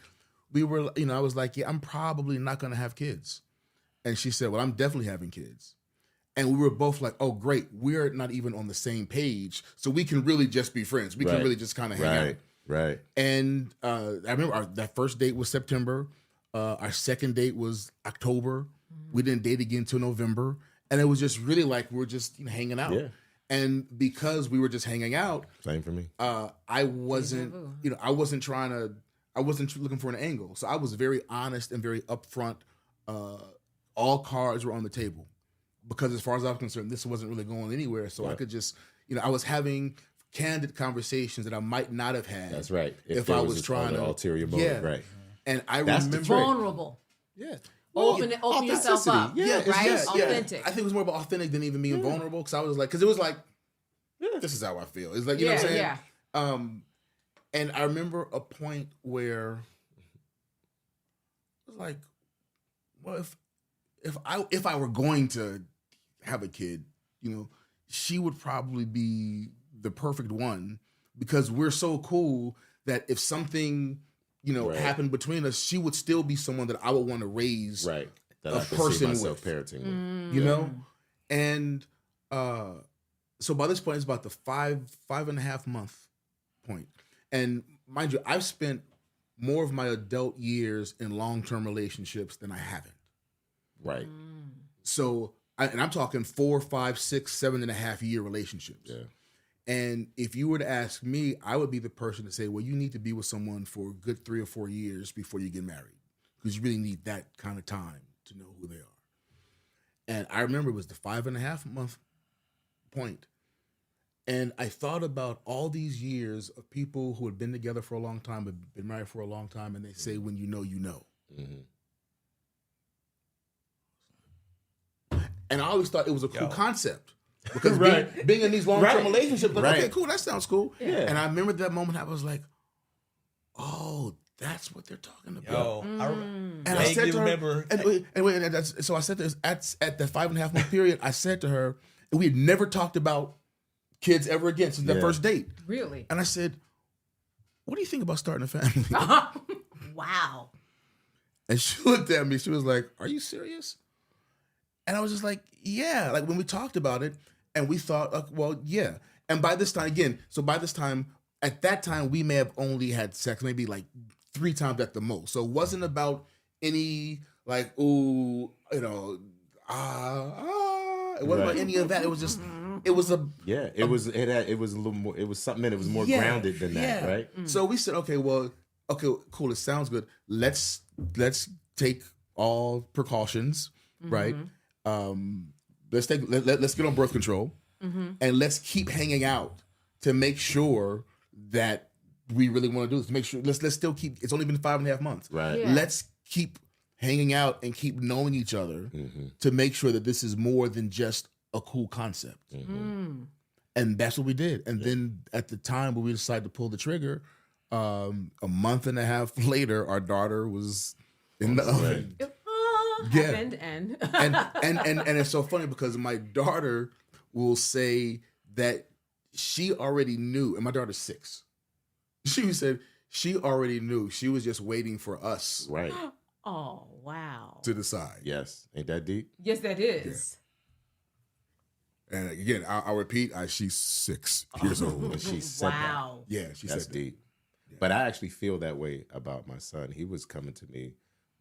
We were, you know, I was like, yeah, I'm probably not going to have kids. And she said, well, I'm definitely having kids. And we were both like, oh, great. We're not even on the same page. So we can really just be friends. We can Right. really just kind of hang out. Right. And I remember that first date was September. Our second date was October. We didn't date again until November. And it was just really like we're just, you know, hanging out. Yeah. And because we were just hanging out, Same for me. I wasn't, you know, I wasn't looking for an angle. So I was very honest and very upfront. All cards were on the table, because as far as I was concerned, this wasn't really going anywhere. So I could just, you know, I was having candid conversations that I might not have had. That's right. If there I was an trying to ulterior motive, right? And I That's the remember, trick. Vulnerable. yeah. Open yourself up. Yeah, right? yeah. Authentic. I think it was more about authentic than even being vulnerable, because I was like, because it was like, this is how I feel. It's like, you know what I'm saying? Yeah. And I remember a point where it was like, well, if I were going to have a kid, you know, she would probably be the perfect one, because we're so cool that if something, you know, Right. happened between us, she would still be someone that I would want to raise, Right. That A I could person see myself with. parenting with. you know? And so by this point, it's about the 5.5 month point. And mind you, I've spent more of my adult years in long-term relationships than I haven't. Right. So, I'm talking 4, 5, 6, 7.5 year relationships. Yeah. And if you were to ask me, I would be the person to say, well, you need to be with someone for a good 3 or 4 years before you get married, because you really need that kind of time to know who they are. And I remember it was the 5.5 month point. And I thought about all these years of people who had been together for a long time, had been married for a long time, and they say, when you know, you know. Mm-hmm. And I always thought it was a cool concept, because Right. being in these long-term Right. relationships, like, Right. okay, cool, that sounds cool. Yeah. And I remember that moment, I was like, oh, that's what they're talking about. Yo, And I vaguely said to her, remember. so I said this at the 5.5 month period, I said to her, and we had never talked about kids ever again since that Yeah. first date. Really? And I said, what do you think about starting a family? Wow. And she looked at me, she was like, are you serious? And I was just like, yeah. Like, when we talked about it, and we thought, well, yeah. And by this time, at that time, we may have only had sex maybe like 3 times at the most. So it wasn't about any like, ooh, you know, it wasn't about any of that. It was just, it was a Yeah. It was a little more. It was something that it was more grounded than that, right? So we said, okay, cool. It sounds good. Let's take all precautions, right? Let's get on birth control, and let's keep hanging out to make sure that we really want to do this. Make sure let's still keep. It's only been 5.5 months, Right. Yeah. Let's keep hanging out and keep knowing each other to make sure that this is more than just a cool concept. And that's what we did. And then at the time when we decided to pull the trigger, a month and a half later, our daughter was in the oven. Yeah. Happened and And it's so funny because my daughter will say that she already knew, and my daughter's 6. She said she already knew. She was just waiting for us Right. Oh, wow. to decide. Yes. Ain't that deep? Yes, that is. And again, I'll repeat, she's 6 years old. When she said that. Wow. Yeah, she That's said that. deep. But I actually feel that way about my son. He was coming to me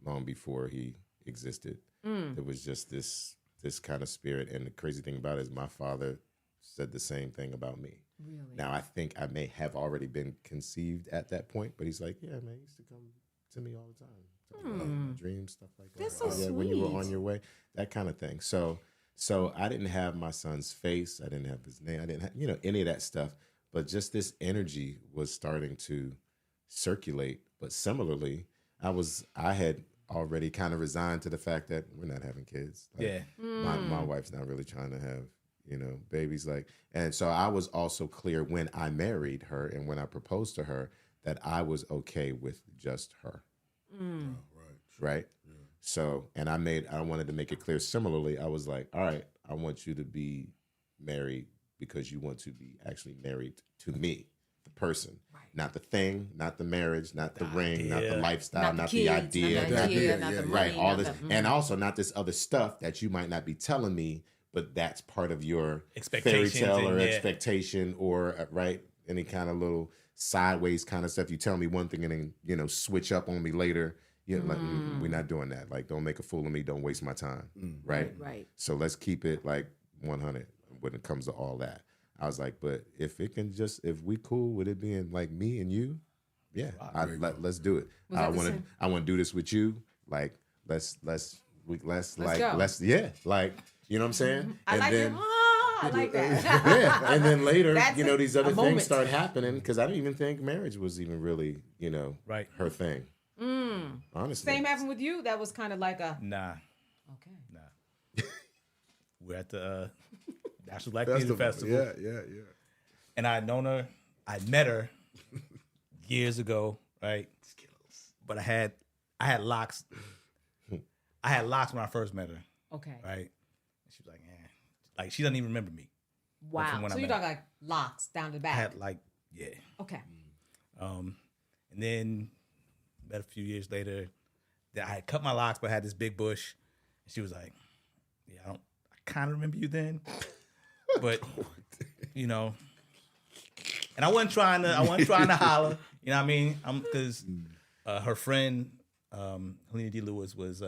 long before he existed. There was just this kind of spirit. And the crazy thing about it is my father said the same thing about me. Really? Now, I think I may have already been conceived at that point, but he's like, yeah, man, he used to come to me all the time. Tell me about my dreams, stuff like that. That's so yeah, when you were sweet. on your way, that kind of thing. So I didn't have my son's face. I didn't have his name. I didn't have, any of that stuff. But just this energy was starting to circulate. But similarly, I had already kind of resigned to the fact that we're not having kids. Like, Yeah. my wife's not really trying to have, babies. And so I was also clear when I married her and when I proposed to her that I was okay with just her. Right. Yeah. So, and I wanted to make it clear. Similarly, I was like, all right, I want you to be married because you want to be actually married to me, the person, not the thing, not the marriage, not the ring, not the lifestyle, not the idea, not the right, money, all not this, the- and also not this other stuff that you might not be telling me, but that's part of your fairy Expectations tale or and, yeah. expectation or right, any kind of little sideways kind of stuff. You tell me one thing and then switch up on me later. Like, we're not doing that. Like, don't make a fool of me. Don't waste my time. Right? Right. So let's keep it like 100 when it comes to all that. I was like, but if we cool with it being like me and you, yeah, let's do it. Was I that the want same? to do this with you. Like, let's go. you know what I'm saying? I And like then, it. I like that. yeah, and then later, That's these a other moment. things start happening because I didn't even think marriage was even really, Right. her thing. Honestly, Same happened with you. That was kind of like a Nah. okay. We're at the National Black Theater Festival. Yeah. And I met her years ago, right? But I had locks. I had locks when I first met her, Okay. right? She was like, like she doesn't even remember me. Wow. From when So I you're met talking like locks down the I back. had yeah. Okay. And then met a few years later, that I had cut my locks, but I had this big bush. And she was like, yeah, I kind of remember you then, but and I wasn't trying to holler, you know what I mean? Because her friend, Helena D. Lewis, was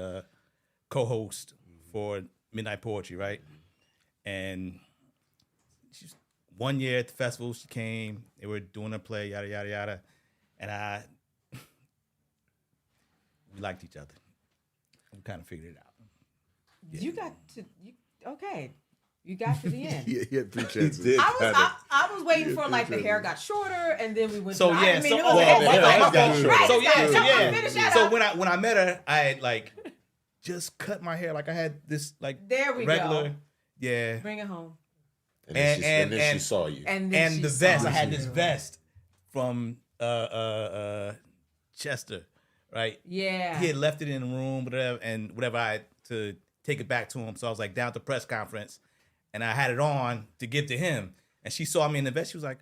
co-host for Midnight Poetry, right? And she's 1 year at the festival, she came, they were doing a play, yada, yada, yada. And we liked each other. We kind of figured it out. You got to okay. You got to the end. He had 3 chances. I was waiting for like the hair got shorter and then we went. So to, yeah, I mean, so it was the hair right, got shorter. right, So right, yeah. finish that So up. when I met her, I had just cut my hair. Like I had this There we regular, go. yeah. Bring it home. and then she and- saw you. And then And she the saw vest, I had you. this vest from Chester, right? Yeah. He had left it in the room, whatever. I had to take it back to him. So I was like down at the press conference, and I had it on to give to him. And she saw me in the vest. She was like,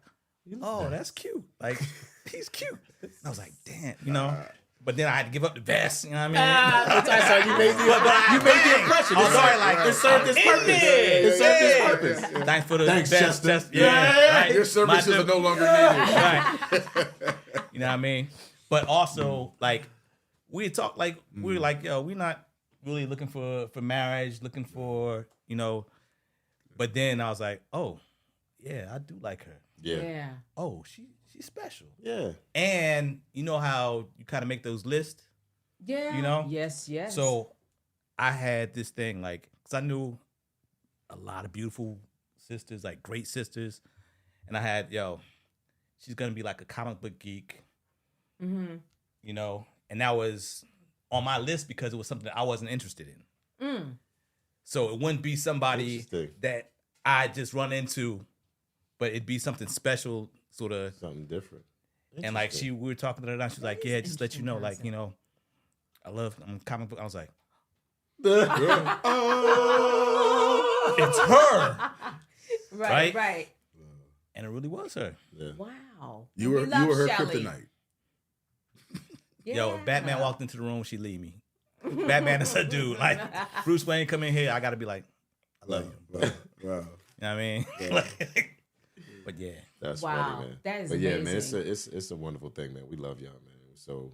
"Oh, that's cute. Like he's cute." And I was like, "Damn," But then I had to give up the vest. You know what I mean? So you made the impression. I'm sorry, like It served its purpose. It It served its purpose. Thanks for the Thanks, best. Chester. Yeah, right. Your services are no longer needed. Right. You know what I mean? But also, like, we talk like we were like, yo, we're not really looking for marriage, looking for, But then I was like, oh, yeah, I do like her. Yeah. Oh, she's special. Yeah. And you know how you kind of make those lists? Yeah. You know? Yes. So I had this thing, like, because I knew a lot of beautiful sisters, like great sisters. And I had, she's going to be like a comic book geek, and that was on my list because it was something that I wasn't interested in. So it wouldn't be somebody Interesting. that I just run into, but it'd be something special, sort of. Something different. And like we were talking to her, and she's like, "Yeah, just let you know, like, interesting I'm comic book." I was like, Oh. "It's her," Right. Right. And it really was her. Yeah. Wow. You were We love her Shelley. kryptonite. Yo, if Batman walked into the room, she'd leave me. Batman is a dude. Like, Bruce Wayne come in here, I got to be like, I love you. Wow. You know what I mean? But yeah. That's Wow, funny, man. that is but yeah, amazing. man, it's a wonderful thing, man. We love y'all, man. So,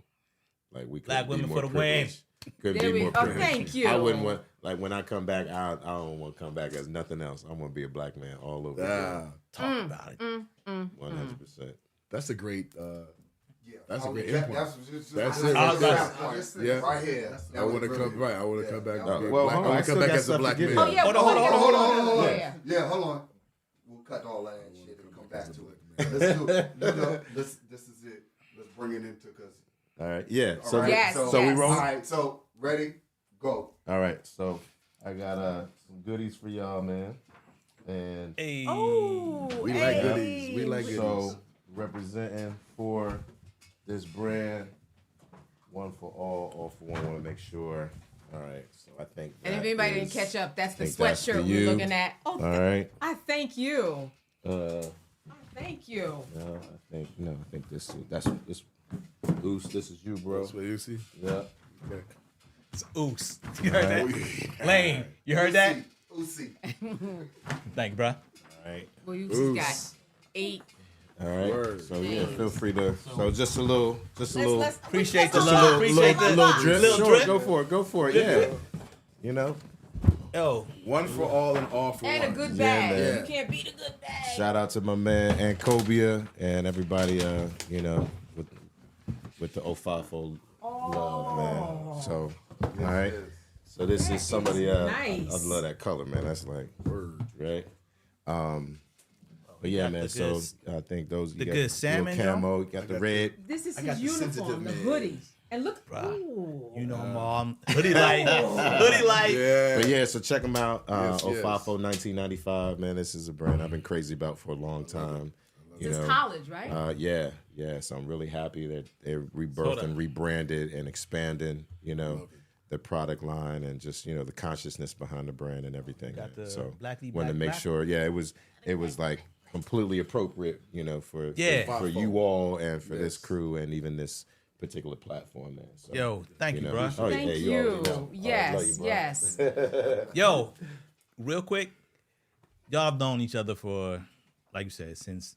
like, we Black couldn't be women more for the win. privileged. Couldn't There be we more go. privileged. Thank you. I wouldn't want, like, when I come back, I don't want to come back as nothing else. I want to be a black man all over again. Talk about it. 100%. That's a great. Yeah. That's a Oh, great that- input. That's it. I was Yeah. Right here. I want to come right. I want to come back. Oh, Be a well, black, hold I on, I want to still come back got as a stuff to black get man. to. Oh yeah, Hold on. Yeah. Yeah, hold on. We'll cut all that shit and come back to it. Let's do it. No, this is it. Let's bring it into because. All right. Yeah. All So, right, Yes, so we yes. roll. All right. So ready? Go. All right. So I got some goodies for y'all, man. And Hey. Oh, We like goodies. We like goodies. so representing for this brand, one for all for one. Want to make sure. All right. So I think. And if that anybody didn't is- catch up, that's the think that's for sweatshirt you. we're looking at. Oh, All right. I thank you. Thank you. No, I think this this. Oos, this is you, bro. That's what you see. Yeah. Okay. It's Oos. You heard that? Lane, you heard that? Uzi. Thank you, bro. All right. Well, you Oops. just got 8. All right. Word. So yeah, feel free to. So just a little. Appreciate the let's love. go. Appreciate the little drip. Little Sure, drip. go for it. Yeah. You know. Yo, One for all and all for And one. a good Yeah, bag. man. You can't beat a good bag. Shout out to my man Ancobia and everybody. You know, with the 050 love, man. So all right. So this is some of the. nice. I love that color, man. That's like Word. right. But yeah, got man. the So good- I think those the you got good little salmon, camo. You got the red. This is I got his the sensitive uniform, the man. hoodie. And look, Bruh. ooh. you know, mom. Hoodie light. Hoodie light. Yeah. But yeah, so check them out. Yes, 050 yes. 1995, man. This is a brand I've been crazy about for a long time. You Since know, college, right? yeah. So I'm really happy that they're rebirthed Sorta. and rebranded and expanding, you know, the product line and just, you know, the consciousness behind the brand and everything. Got man. the So Blackly wanted to Black make Black. sure, yeah, it was like completely appropriate, you know, for Yeah. for you all and for this crew and even this particular platform, man. So, Yo, thank you, know, bro. Oh, Thank yeah, you. already know. I love you, bro. Yes. Yo, real quick, y'all have known each other for, like you said, since.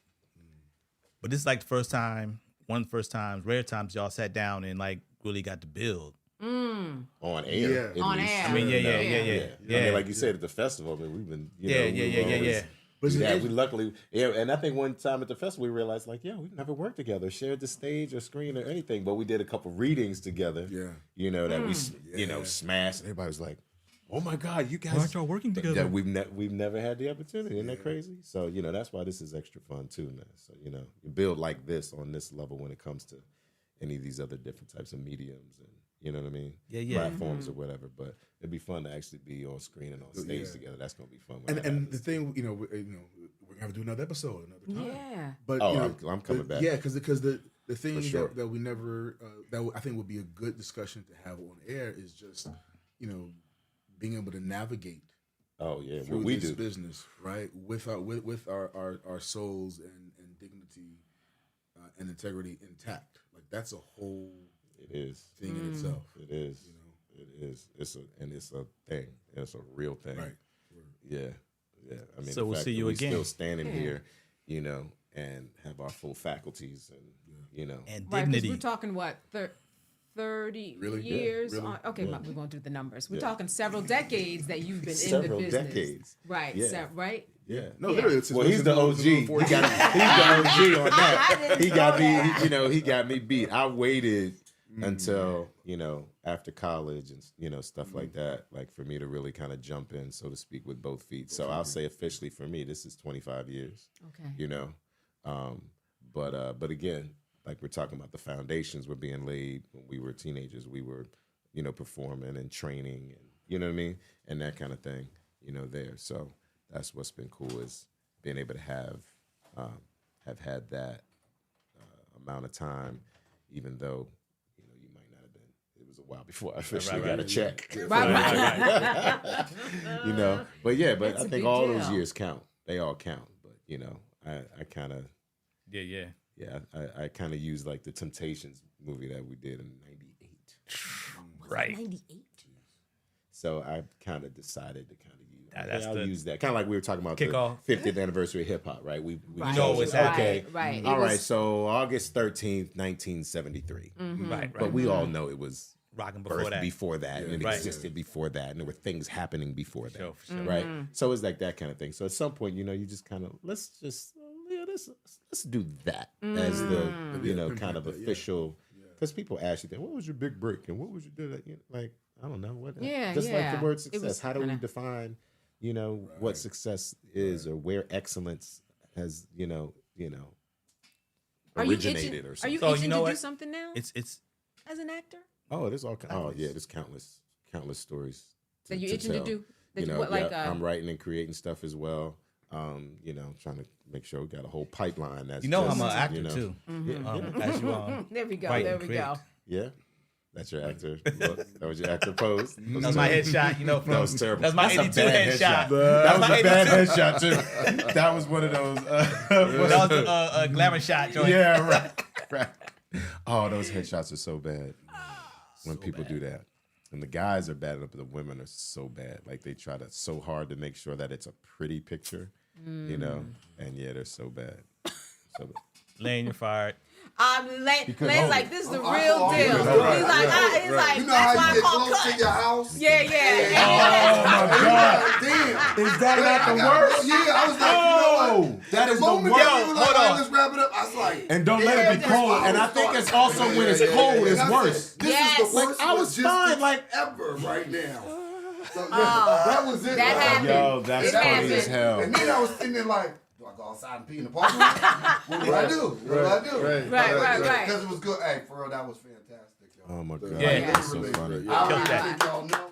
But this is like the first time, one of the first times, rare times y'all sat down and like really got to build. On air. Yeah. at On least. air. I mean, yeah. I Yeah. mean, like you said at the festival, I mean, we've been, you Yeah, know, yeah. But Yeah, it's- we luckily, yeah, and I think one time at the festival we realized, like, yeah, we've never worked together, shared the stage or screen or anything, but we did a couple readings together. Yeah. you know that we, you know, Yeah. smashed. And everybody was like, "Oh my God, you guys!" Why aren't y'all working together? Yeah, we've never had the opportunity. Isn't that crazy? So you know that's why this is extra fun too, man. So you know, you build like this on this level when it comes to any of these other different types of mediums and you know what I mean, Yeah. platforms or whatever. But it'd be fun to actually be on screen and on stage Yeah. together. That's gonna be fun. when And that and the happens. thing, we're gonna have to do another episode another time. Yeah. But Oh, you know, I'm coming back. Yeah, because the thing sure. that we never that I think would be a good discussion to have on air is just being able to navigate Oh yeah, through what we this do. business, right? With our souls and dignity and integrity intact. Like that's a whole It is. thing in itself. It is. It is. It's a thing. It's a real thing. Right. Yeah. I mean, So the we'll fact see that you we again. Still standing here, you know, and have our full faculties, and you know, And Right, because dignity. we're talking what 30 Really? Yeah, years. really? On, okay, we're going to do the numbers. We're Yeah. talking several decades that you've been in Several the business. decades. Right. Yeah. Right. yeah. No, Yeah. literally. It's Well, he's the OG. He got, he's the OG on that. He got me. You know, he got me beat. I waited until after college and stuff like that, like for me to really kind of jump in, so to speak, with both feet. So I'll say officially for me, this is 25 years. Okay. You know, but again, like we're talking about, the foundations were being laid when we were teenagers. We were, performing and training, and you know what I mean, and that kind of thing. There. So that's what's been cool, is being able to have had that amount of time, even though you might not have been. It was a while before I officially got a check. Right. But yeah, but That's I a think big all deal. those years count. They all count. But I kind of. Yeah. Yeah, I kind of use like the Temptations movie that we did in '98. Right. 98. So I kind of decided to kind of use. That's I'll the use that. Kind of like we were talking about kick the off. 50th anniversary of hip hop, right? We Right. know chose, what's happening. okay. Right. All right. So August 13th, 1973. Right. But we all know it was Rocking before birthed that. before that, and it Right. existed before that, and there were things happening before that, Sure, for sure. right? So it's like that kind of thing. So at some point, you just kind of let's do that as the kind of official, because people ask you that, what was your big break and what was your like, I don't know what. Yeah, just like the word It success. was How do we kinda- define, what success is, or where excellence has, Are you originated itching, or Are something. you So, itching you know to do what? something now It's as an actor? Oh, there's all. Oh, yeah, there's countless stories That you're itching to tell. do? That you- You know, what, like, I'm writing and creating stuff as well. Trying to make sure we got a whole pipeline. That's I'm just, an actor know. too. As you There we go. Write There and we create. go. Yeah, that's your actor look. That was your actor pose. That was my headshot. From, That was terrible. That's my That's a 82 bad headshot. That was my a bad 82 headshot too. That was one of those. That was a glamour shot joint. Yeah, right. Oh, those headshots are so bad when people do that. And the guys are bad, but the women are so bad. Like they try to so hard to make sure that it's a pretty picture, and yeah, they're so bad. So bad. Lane, you're fired. Lane's like, this is the I real call deal. you. He's Right, like, right, he's like, You know that's how why you I get call close cut. to your house? Yeah. Oh my God! Damn. Is that not the worst? Yeah, I was like, you know what? That is the moment worst. that we were like, hold all right, on. let's wrap it up. I was like, And don't let it be damn, cold. And I think it's also when it's cold, And it's I worse. said, This Yes. is the worst Like, I was logistics fine, like- ever right now. So, that was it. That right? happened. Yo, that's It funny happened. as hell. And then I was sitting there like, do I go outside and pee in the parking lot? What do I do? What do I do? Right. Because it was good. Hey, for real, that was fantastic, y'all. Oh my God, Yeah. that's so funny. I Killed really that. think y'all know.